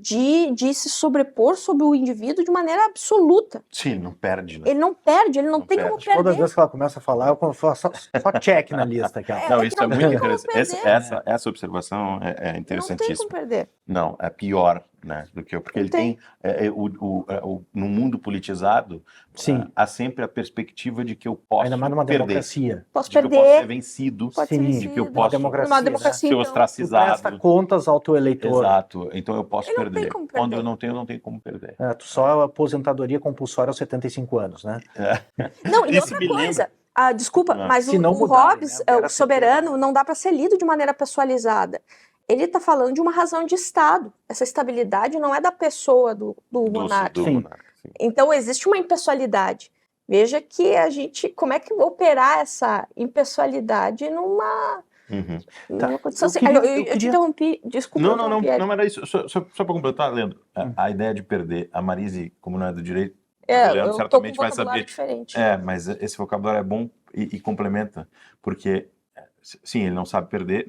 [SPEAKER 3] De se sobrepor sobre o indivíduo de maneira absoluta.
[SPEAKER 2] Sim, não perde, né?
[SPEAKER 3] Ele não perde, ele não tem como perder.
[SPEAKER 1] Todas as vezes que ela começa a falar, eu faço só check na lista aqui.
[SPEAKER 2] Não, isso é muito interessante. Essa observação é interessantíssima.
[SPEAKER 3] Não tem como perder.
[SPEAKER 2] Não, é pior, né? Porque ele tem no mundo politizado, há sempre a perspectiva de que eu posso
[SPEAKER 1] ainda mais numa
[SPEAKER 2] perder.
[SPEAKER 1] Democracia.
[SPEAKER 3] Posso
[SPEAKER 2] de que
[SPEAKER 3] perder.
[SPEAKER 2] eu posso ser vencido.
[SPEAKER 1] Sim,
[SPEAKER 2] de que eu posso
[SPEAKER 3] Numa democracia,
[SPEAKER 2] ser
[SPEAKER 3] então.
[SPEAKER 2] ostracizado.
[SPEAKER 1] Tu presta contas ao teu eleitor.
[SPEAKER 2] Exato. Então eu posso
[SPEAKER 3] Ele não
[SPEAKER 2] perder.
[SPEAKER 3] tem como perder.
[SPEAKER 2] Quando eu não tenho como perder.
[SPEAKER 1] Tu só aposentadoria compulsória aos 75 anos, né?
[SPEAKER 3] Não, e
[SPEAKER 2] Isso
[SPEAKER 3] outra
[SPEAKER 2] me
[SPEAKER 3] coisa. Desculpa, mas
[SPEAKER 1] Se não
[SPEAKER 3] o
[SPEAKER 1] mudarem,
[SPEAKER 3] Hobbes,
[SPEAKER 1] né?
[SPEAKER 3] o soberano, não dá para ser lido de maneira pessoalizada. Ele está falando de uma razão de Estado. Essa estabilidade não é da pessoa do monarca.
[SPEAKER 2] Sim.
[SPEAKER 3] Então existe uma impessoalidade. Veja que como é que operar essa impessoalidade numa condição assim. Eu te interrompi, desculpa.
[SPEAKER 2] Não, mas era isso. Só para completar, Leandro, a ideia de perder, a Marise, como não é do direito, o Leandro certamente vai saber.
[SPEAKER 3] Diferente.
[SPEAKER 2] Mas esse vocabulário é bom e complementa, porque sim, ele não sabe perder,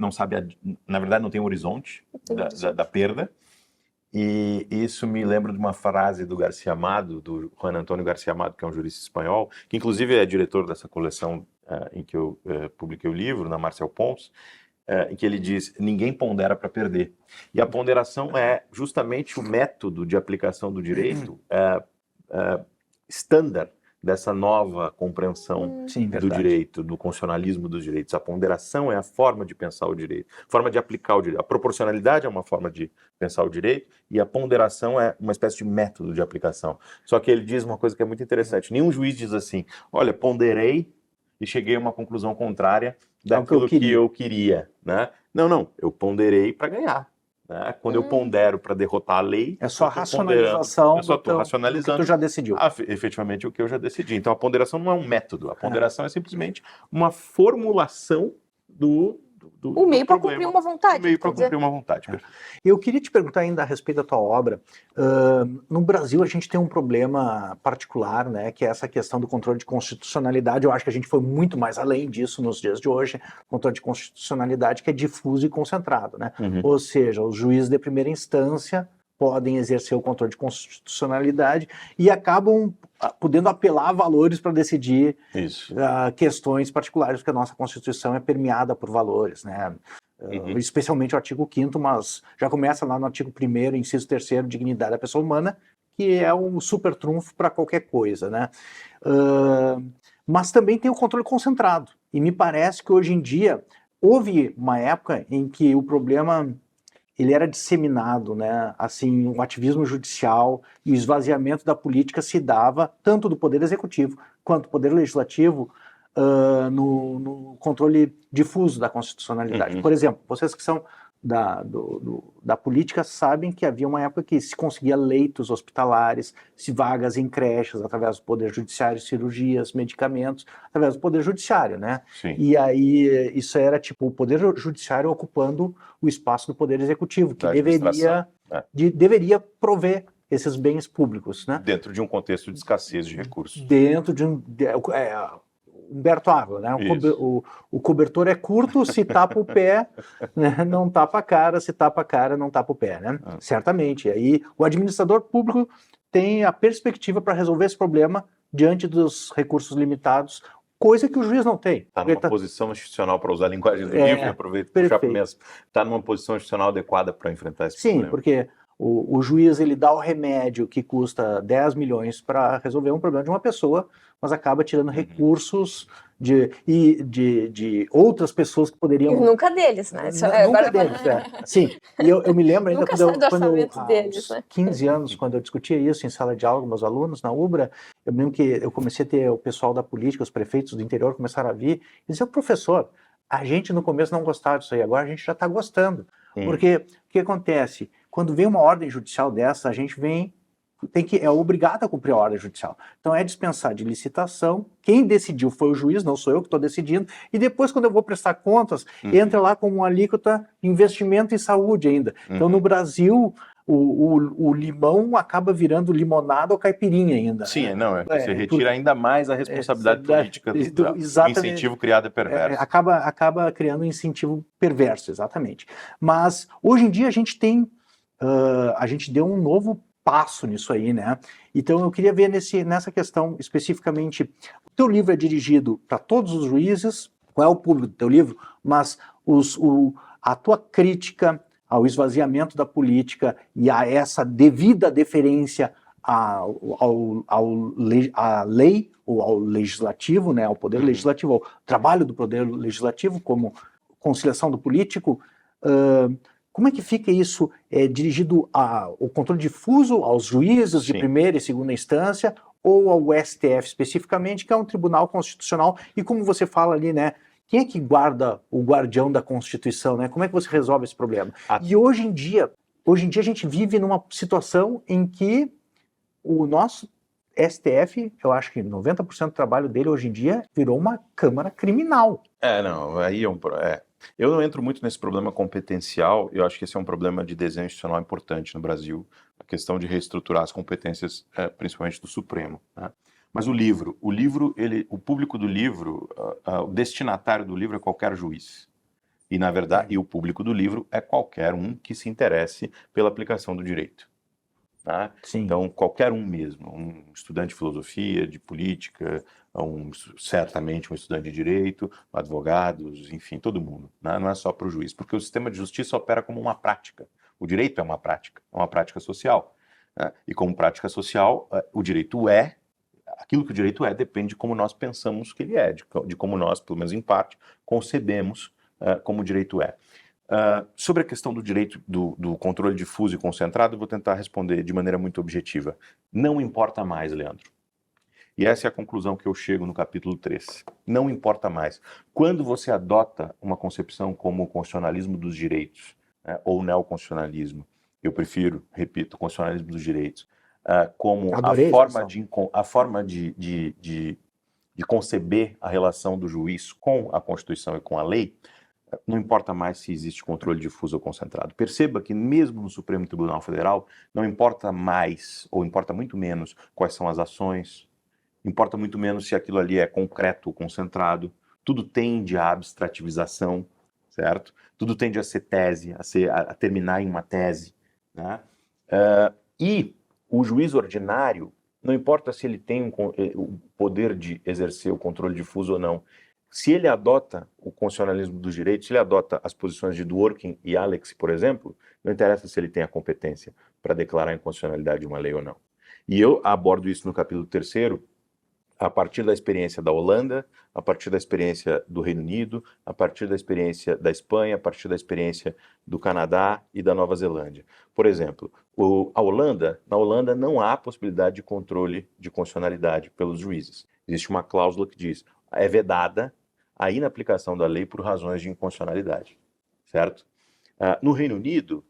[SPEAKER 2] na verdade não tem um horizonte da perda. E isso me lembra de uma frase do Garcia Amado, do Juan Antonio Garcia Amado, que é um jurista espanhol, que inclusive é diretor dessa coleção em que eu publiquei o livro, na Marcel Pons, em que ele diz: ninguém pondera para perder. E a ponderação é justamente o método de aplicação do direito estándar dessa nova compreensão
[SPEAKER 1] Sim,
[SPEAKER 2] do
[SPEAKER 1] verdade.
[SPEAKER 2] direito, do constitucionalismo dos direitos. A ponderação é a forma de pensar o direito, forma de aplicar o direito. A proporcionalidade é uma forma de pensar o direito e a ponderação é uma espécie de método de aplicação. Só que ele diz uma coisa que é muito interessante. Nenhum juiz diz assim, olha, ponderei e cheguei a uma conclusão contrária daquilo que eu queria. Né? Não, eu ponderei para ganhar. Né? Quando eu pondero para derrotar a lei,
[SPEAKER 1] é só a racionalização
[SPEAKER 2] eu só estou
[SPEAKER 1] do
[SPEAKER 2] racionalizando
[SPEAKER 1] que tu já decidiu.
[SPEAKER 2] Efetivamente o que eu já decidi. Então a ponderação não é um método, a ponderação é simplesmente uma formulação
[SPEAKER 3] o meio para cumprir uma vontade.
[SPEAKER 2] O meio para cumprir uma vontade.
[SPEAKER 1] Eu queria te perguntar ainda a respeito da tua obra. No Brasil a gente tem um problema particular, né, que é essa questão do controle de constitucionalidade. Eu acho que a gente foi muito mais além disso nos dias de hoje. Controle de constitucionalidade que é difuso e concentrado, né? Ou seja, os juízes de primeira instância podem exercer o controle de constitucionalidade e acabam podendo apelar a valores para decidir questões particulares, porque a nossa Constituição é permeada por valores, né? Especialmente o artigo 5º, mas já começa lá no artigo 1º, inciso 3º, dignidade da pessoa humana, que é um super trunfo para qualquer coisa, né? Mas também tem o controle concentrado, e me parece que hoje em dia houve uma época em que o problema ele era disseminado, né? Assim, o ativismo judicial e o esvaziamento da política se dava tanto do poder executivo quanto do poder legislativo no controle difuso da constitucionalidade. Por exemplo, vocês que são da política sabem que havia uma época que se conseguia leitos hospitalares, se vagas em creches através do poder judiciário, cirurgias, medicamentos, através do poder judiciário, né?
[SPEAKER 2] Sim.
[SPEAKER 1] E aí isso era tipo o poder judiciário ocupando o espaço do poder executivo, que deveria prover esses bens públicos, né?
[SPEAKER 2] Dentro de um contexto de escassez de recursos.
[SPEAKER 1] Dentro de Humberto Ávila, né? O cobertor é curto, se tapa o pé, né? Não tapa a cara, se tapa a cara, não tapa o pé, né? Certamente. E aí o administrador público tem a perspectiva para resolver esse problema diante dos recursos limitados, coisa que o juiz não tem.
[SPEAKER 2] Está numa posição institucional, para usar a linguagem do livro, aproveito para puxar para mesmo. Está numa posição institucional adequada para enfrentar esse problema. Sim,
[SPEAKER 1] porque o juiz ele dá o remédio que custa 10 milhões para resolver um problema de uma pessoa, mas acaba tirando recursos de outras pessoas que poderiam...
[SPEAKER 3] E nunca deles, né?
[SPEAKER 1] Nunca deles, Sim, e eu me lembro ainda quando eu,
[SPEAKER 3] deles,
[SPEAKER 1] né? 15 anos, quando eu discutia isso em sala de aula com meus alunos, na UBRA, eu me lembro que eu comecei a ter o pessoal da política, os prefeitos do interior começaram a vir e dizer, professor, a gente no começo não gostava disso aí, agora a gente já está gostando. Porque o que acontece? Quando vem uma ordem judicial dessa, a gente é obrigado a cumprir a ordem judicial. Então é dispensar de licitação, quem decidiu foi o juiz, não sou eu que estou decidindo, e depois quando eu vou prestar contas, entra lá como uma alíquota investimento em saúde ainda. Então no Brasil, o limão acaba virando limonada ou caipirinha ainda.
[SPEAKER 2] Sim, você retira ainda mais a responsabilidade política do incentivo criado é perverso.
[SPEAKER 1] Acaba criando um incentivo perverso, exatamente. Mas hoje em dia a gente deu um novo passo nisso aí, né? Então eu queria ver nessa questão especificamente, o teu livro é dirigido para todos os juízes, qual é o público do teu livro, mas a tua crítica ao esvaziamento da política e a essa devida deferência à lei ou ao legislativo, né, ao poder legislativo, ao trabalho do poder legislativo como conciliação do político, como é que fica isso dirigido ao controle difuso aos juízes de primeira e segunda instância ou ao STF especificamente, que é um tribunal constitucional, e como você fala ali, né, quem é que guarda o guardião da Constituição, né? Como é que você resolve esse problema? E hoje em dia a gente vive numa situação em que o nosso STF, eu acho que 90% do trabalho dele hoje em dia virou uma Câmara criminal.
[SPEAKER 2] Aí eu não entro muito nesse problema competencial, eu acho que esse é um problema de desenho institucional importante no Brasil, a questão de reestruturar as competências, principalmente do Supremo, né? Mas o público do livro, o destinatário do livro é qualquer juiz. E, na verdade, o público do livro é qualquer um que se interesse pela aplicação do direito. Tá? Então, qualquer um mesmo, um estudante de filosofia, de política, certamente um estudante de direito, advogados, enfim, todo mundo. Né? Não é só para o juiz, porque o sistema de justiça opera como uma prática. O direito é uma prática social. Né? E como prática social, o direito aquilo que o direito é depende de como nós pensamos que ele é, de como nós, pelo menos em parte, concebemos como o direito é. Sobre a questão do direito do controle difuso e concentrado, eu vou tentar responder de maneira muito objetiva. Não importa mais, Leandro. E essa é a conclusão que eu chego no capítulo 3. Não importa mais. Quando você adota uma concepção como o constitucionalismo dos direitos, ou o neoconstitucionalismo, eu prefiro, repito, o constitucionalismo dos direitos, como a forma de conceber a relação do juiz com a Constituição e com a lei, não importa mais se existe controle difuso ou concentrado. Perceba que mesmo no Supremo Tribunal Federal, não importa mais, ou importa muito menos, quais são as ações, importa muito menos se aquilo ali é concreto ou concentrado, tudo tende à abstrativização, certo? Tudo tende a ser tese, a terminar em uma tese, né? E o juiz ordinário, não importa se ele tem o poder de exercer o controle difuso ou não, se ele adota o constitucionalismo dos direitos, se ele adota as posições de Dworkin e Alex, por exemplo, não interessa se ele tem a competência para declarar a inconstitucionalidade de uma lei ou não. E eu abordo isso no capítulo 3º, a partir da experiência da Holanda, a partir da experiência do Reino Unido, a partir da experiência da Espanha, a partir da experiência do Canadá e da Nova Zelândia. Por exemplo, na Holanda não há possibilidade de controle de constitucionalidade pelos juízes. Existe uma cláusula que diz, é vedada a inaplicação da lei por razões de inconstitucionalidade, certo? No Reino Unido,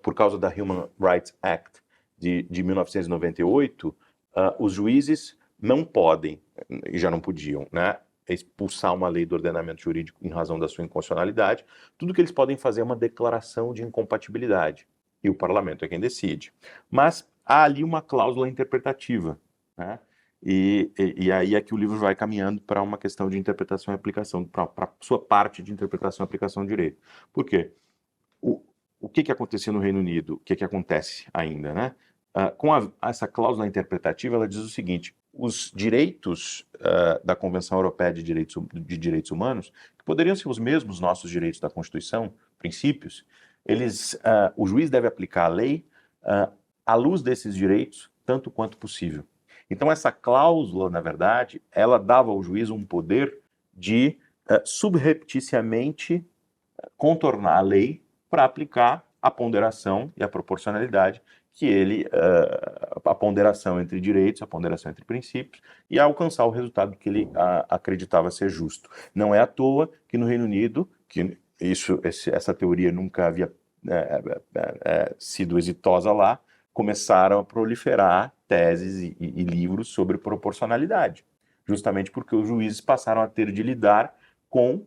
[SPEAKER 2] por causa da Human Rights Act de 1998, os juízes não podem, e já não podiam, né, expulsar uma lei do ordenamento jurídico em razão da sua inconstitucionalidade. Tudo que eles podem fazer é uma declaração de incompatibilidade, e o parlamento é quem decide. Mas há ali uma cláusula interpretativa, né? E aí é que o livro vai caminhando para uma questão de interpretação e aplicação, para a sua parte de interpretação e aplicação do direito. Por quê? O que acontecia no Reino Unido, o que acontece ainda, né? Com essa cláusula interpretativa, ela diz o seguinte, os direitos da Convenção Europeia de Direitos Humanos, que poderiam ser os mesmos nossos direitos da Constituição, princípios, o juiz deve aplicar a lei à luz desses direitos, tanto quanto possível. Então, essa cláusula, na verdade, ela dava ao juiz um poder de subrepticiamente contornar a lei para aplicar a ponderação e a proporcionalidade a ponderação entre direitos, a ponderação entre princípios, e alcançar o resultado que ele acreditava ser justo. Não é à toa que no Reino Unido, essa teoria nunca havia sido exitosa lá, começaram a proliferar teses e livros sobre proporcionalidade, justamente porque os juízes passaram a ter de lidar com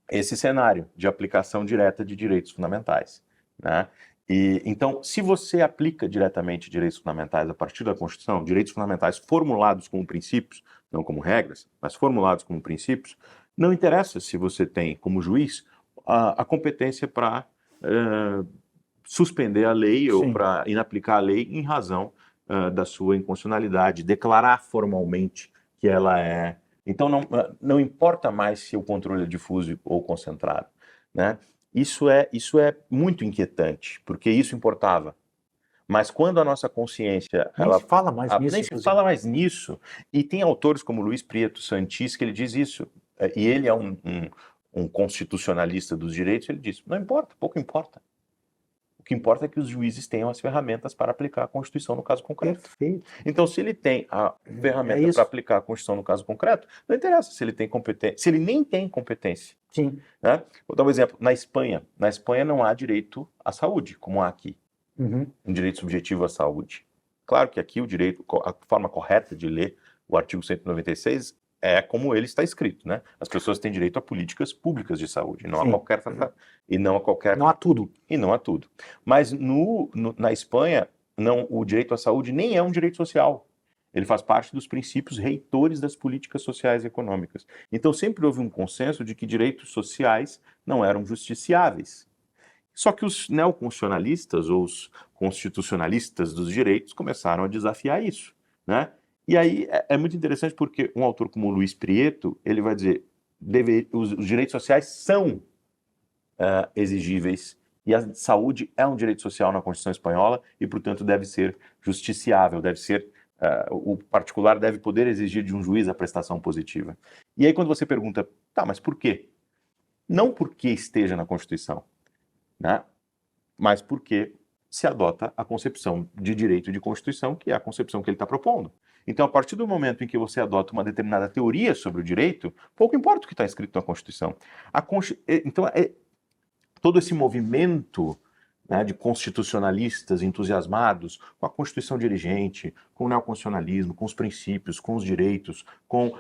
[SPEAKER 2] esse cenário de aplicação direta de direitos fundamentais, né? Então, se você aplica diretamente direitos fundamentais a partir da Constituição, direitos fundamentais formulados como princípios, não como regras, mas formulados como princípios, não interessa se você tem, como juiz, a competência para suspender a lei Sim. ou para inaplicar a lei em razão da sua inconstitucionalidade, declarar formalmente que ela é. Então, não importa mais se o controle é difuso ou concentrado, né? Isso é muito inquietante, porque isso importava. Mas quando a nossa consciência...
[SPEAKER 1] Nem se fala mais nisso.
[SPEAKER 2] Nem se fala mais nisso. E tem autores como Luiz Prieto Santis que ele diz isso. E ele é um constitucionalista dos direitos, ele diz, não importa, pouco importa. O que importa é que os juízes tenham as ferramentas para aplicar a Constituição no caso concreto.
[SPEAKER 1] Perfeito.
[SPEAKER 2] Então, se ele tem a ferramenta para aplicar a Constituição no caso concreto, não interessa se ele tem competência, se ele nem tem competência.
[SPEAKER 1] Sim.
[SPEAKER 2] Né? Vou dar um exemplo. Na Espanha não há direito à saúde, como há aqui.
[SPEAKER 1] Uhum.
[SPEAKER 2] Um direito subjetivo à saúde. Claro que aqui a forma correta de ler o artigo 196 é como ele está escrito, né? As pessoas têm direito a políticas públicas de saúde, não a qualquer...
[SPEAKER 1] Não a tudo.
[SPEAKER 2] E não a tudo. Mas na Espanha, o direito à saúde nem é um direito social. Ele faz parte dos princípios reitores das políticas sociais e econômicas. Então sempre houve um consenso de que direitos sociais não eram justiciáveis. Só que os neoconstitucionalistas ou os constitucionalistas dos direitos começaram a desafiar isso, né? E aí é muito interessante porque um autor como Luiz Prieto, ele vai dizer, os direitos sociais são exigíveis e a saúde é um direito social na Constituição Espanhola e, portanto, deve ser justiciável, deve ser o particular deve poder exigir de um juiz a prestação positiva. E aí quando você pergunta, tá, mas por quê? Não porque esteja na Constituição, né? Mas porque se adota a concepção de direito e de Constituição, que é a concepção que ele está propondo. Então, a partir do momento em que você adota uma determinada teoria sobre o direito, pouco importa o que está escrito na Constituição. Então, todo esse movimento, né, de constitucionalistas entusiasmados com a Constituição dirigente, com o neoconstitucionalismo, com os princípios, com os direitos, com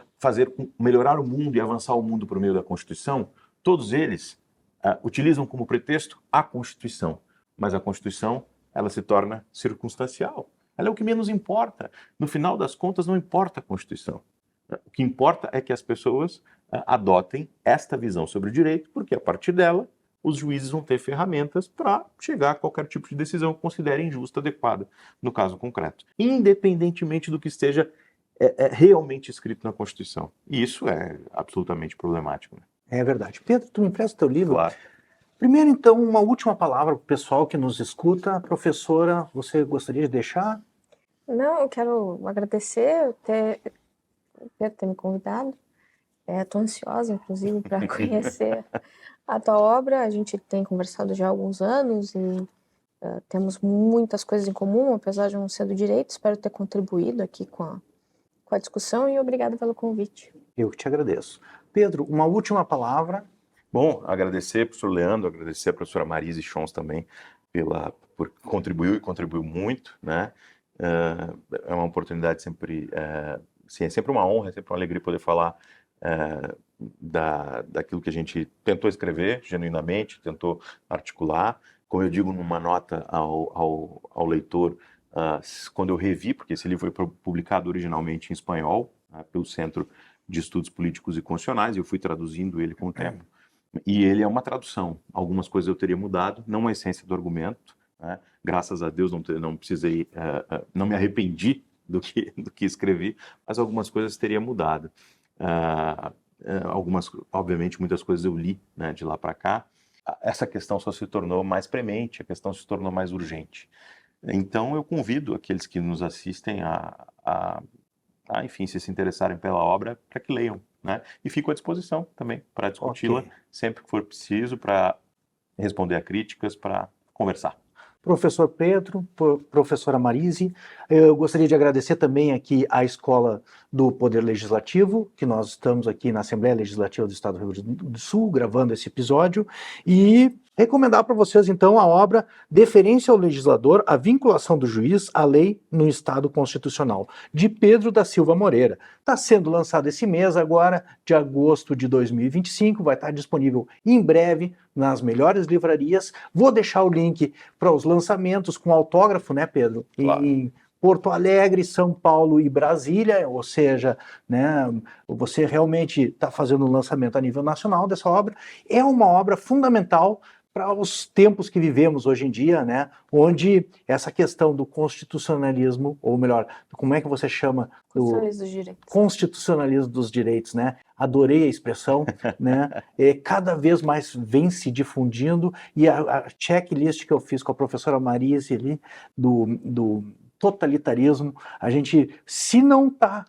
[SPEAKER 2] melhorar o mundo e avançar o mundo por meio da Constituição, todos eles utilizam como pretexto a Constituição. Mas a Constituição, ela se torna circunstancial. Ela é o que menos importa. No final das contas, não importa a Constituição. O que importa é que as pessoas adotem esta visão sobre o direito, porque a partir dela, os juízes vão ter ferramentas para chegar a qualquer tipo de decisão que considerem justa, adequada, no caso concreto. Independentemente do que esteja realmente escrito na Constituição. E isso é absolutamente problemático, né?
[SPEAKER 1] É verdade. Pedro, tu me empresta o teu livro?
[SPEAKER 2] Claro.
[SPEAKER 1] Primeiro, então, uma última palavra para o pessoal que nos escuta. Professora, você gostaria de deixar?
[SPEAKER 3] Não, eu quero agradecer ter me convidado. Estou ansiosa, inclusive, para conhecer a tua obra. A gente tem conversado já há alguns anos e temos muitas coisas em comum, apesar de não ser do direito. Espero ter contribuído aqui com a discussão e obrigado pelo convite.
[SPEAKER 1] Eu que te agradeço. Pedro, uma última palavra.
[SPEAKER 2] Bom, agradecer ao professor Leandro, agradecer à professora Marise Chons também por contribuiu muito, né? É uma oportunidade sempre, sim, é sempre uma honra, é sempre uma alegria poder falar daquilo que a gente tentou escrever genuinamente, tentou articular. Como eu digo numa nota ao leitor, quando eu revi, porque esse livro foi publicado originalmente em espanhol, pelo Centro de Estudos Políticos e Constitucionais, e eu fui traduzindo ele com o tempo. E ele é uma tradução. Algumas coisas eu teria mudado, não a essência do argumento, né? Graças a Deus não precisei, não me arrependi do que escrevi, mas algumas coisas teria mudado. Obviamente, muitas coisas eu li, né, de lá para cá. Essa questão só se tornou mais premente, a questão se tornou mais urgente. Então, eu convido aqueles que nos assistem enfim, se interessarem pela obra, para que leiam, né? E fico à disposição também para discuti-la sempre que for preciso, para responder a críticas, para conversar.
[SPEAKER 1] Professor Pedro, professora Marise, eu gostaria de agradecer também aqui à Escola do Poder Legislativo, que nós estamos aqui na Assembleia Legislativa do Estado do Rio Grande do Sul, gravando esse episódio, e recomendar para vocês, então, a obra Deferência ao Legislador, a vinculação do juiz à lei no Estado Constitucional, de Pedro da Silva Moreira. Está sendo lançado esse mês agora, de agosto de 2025, vai estar disponível em breve nas melhores livrarias. Vou deixar o link para os lançamentos com autógrafo, né, Pedro?
[SPEAKER 2] Claro.
[SPEAKER 1] Em Porto Alegre, São Paulo e Brasília, ou seja, né, você realmente está fazendo um lançamento a nível nacional dessa obra. É uma obra fundamental para os tempos que vivemos hoje em dia, né, onde essa questão do constitucionalismo, ou melhor, como é que você chama?
[SPEAKER 3] Constitucionalismo dos direitos.
[SPEAKER 1] Constitucionalismo dos direitos, né? Adorei a expressão, né? Cada vez mais vem se difundindo, e a checklist que eu fiz com a professora Marise ali, do totalitarismo, a gente, se não está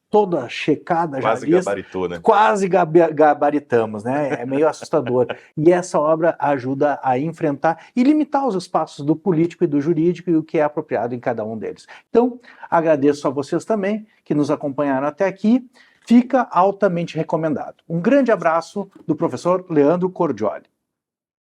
[SPEAKER 1] toda checada,
[SPEAKER 2] quase
[SPEAKER 1] já
[SPEAKER 2] gabaritou, né?
[SPEAKER 1] Quase gabaritamos, né? É meio assustador. E essa obra ajuda a enfrentar e limitar os espaços do político e do jurídico e o que é apropriado em cada um deles. Então, agradeço a vocês também que nos acompanharam até aqui. Fica altamente recomendado. Um grande abraço do professor Leandro Cordioli.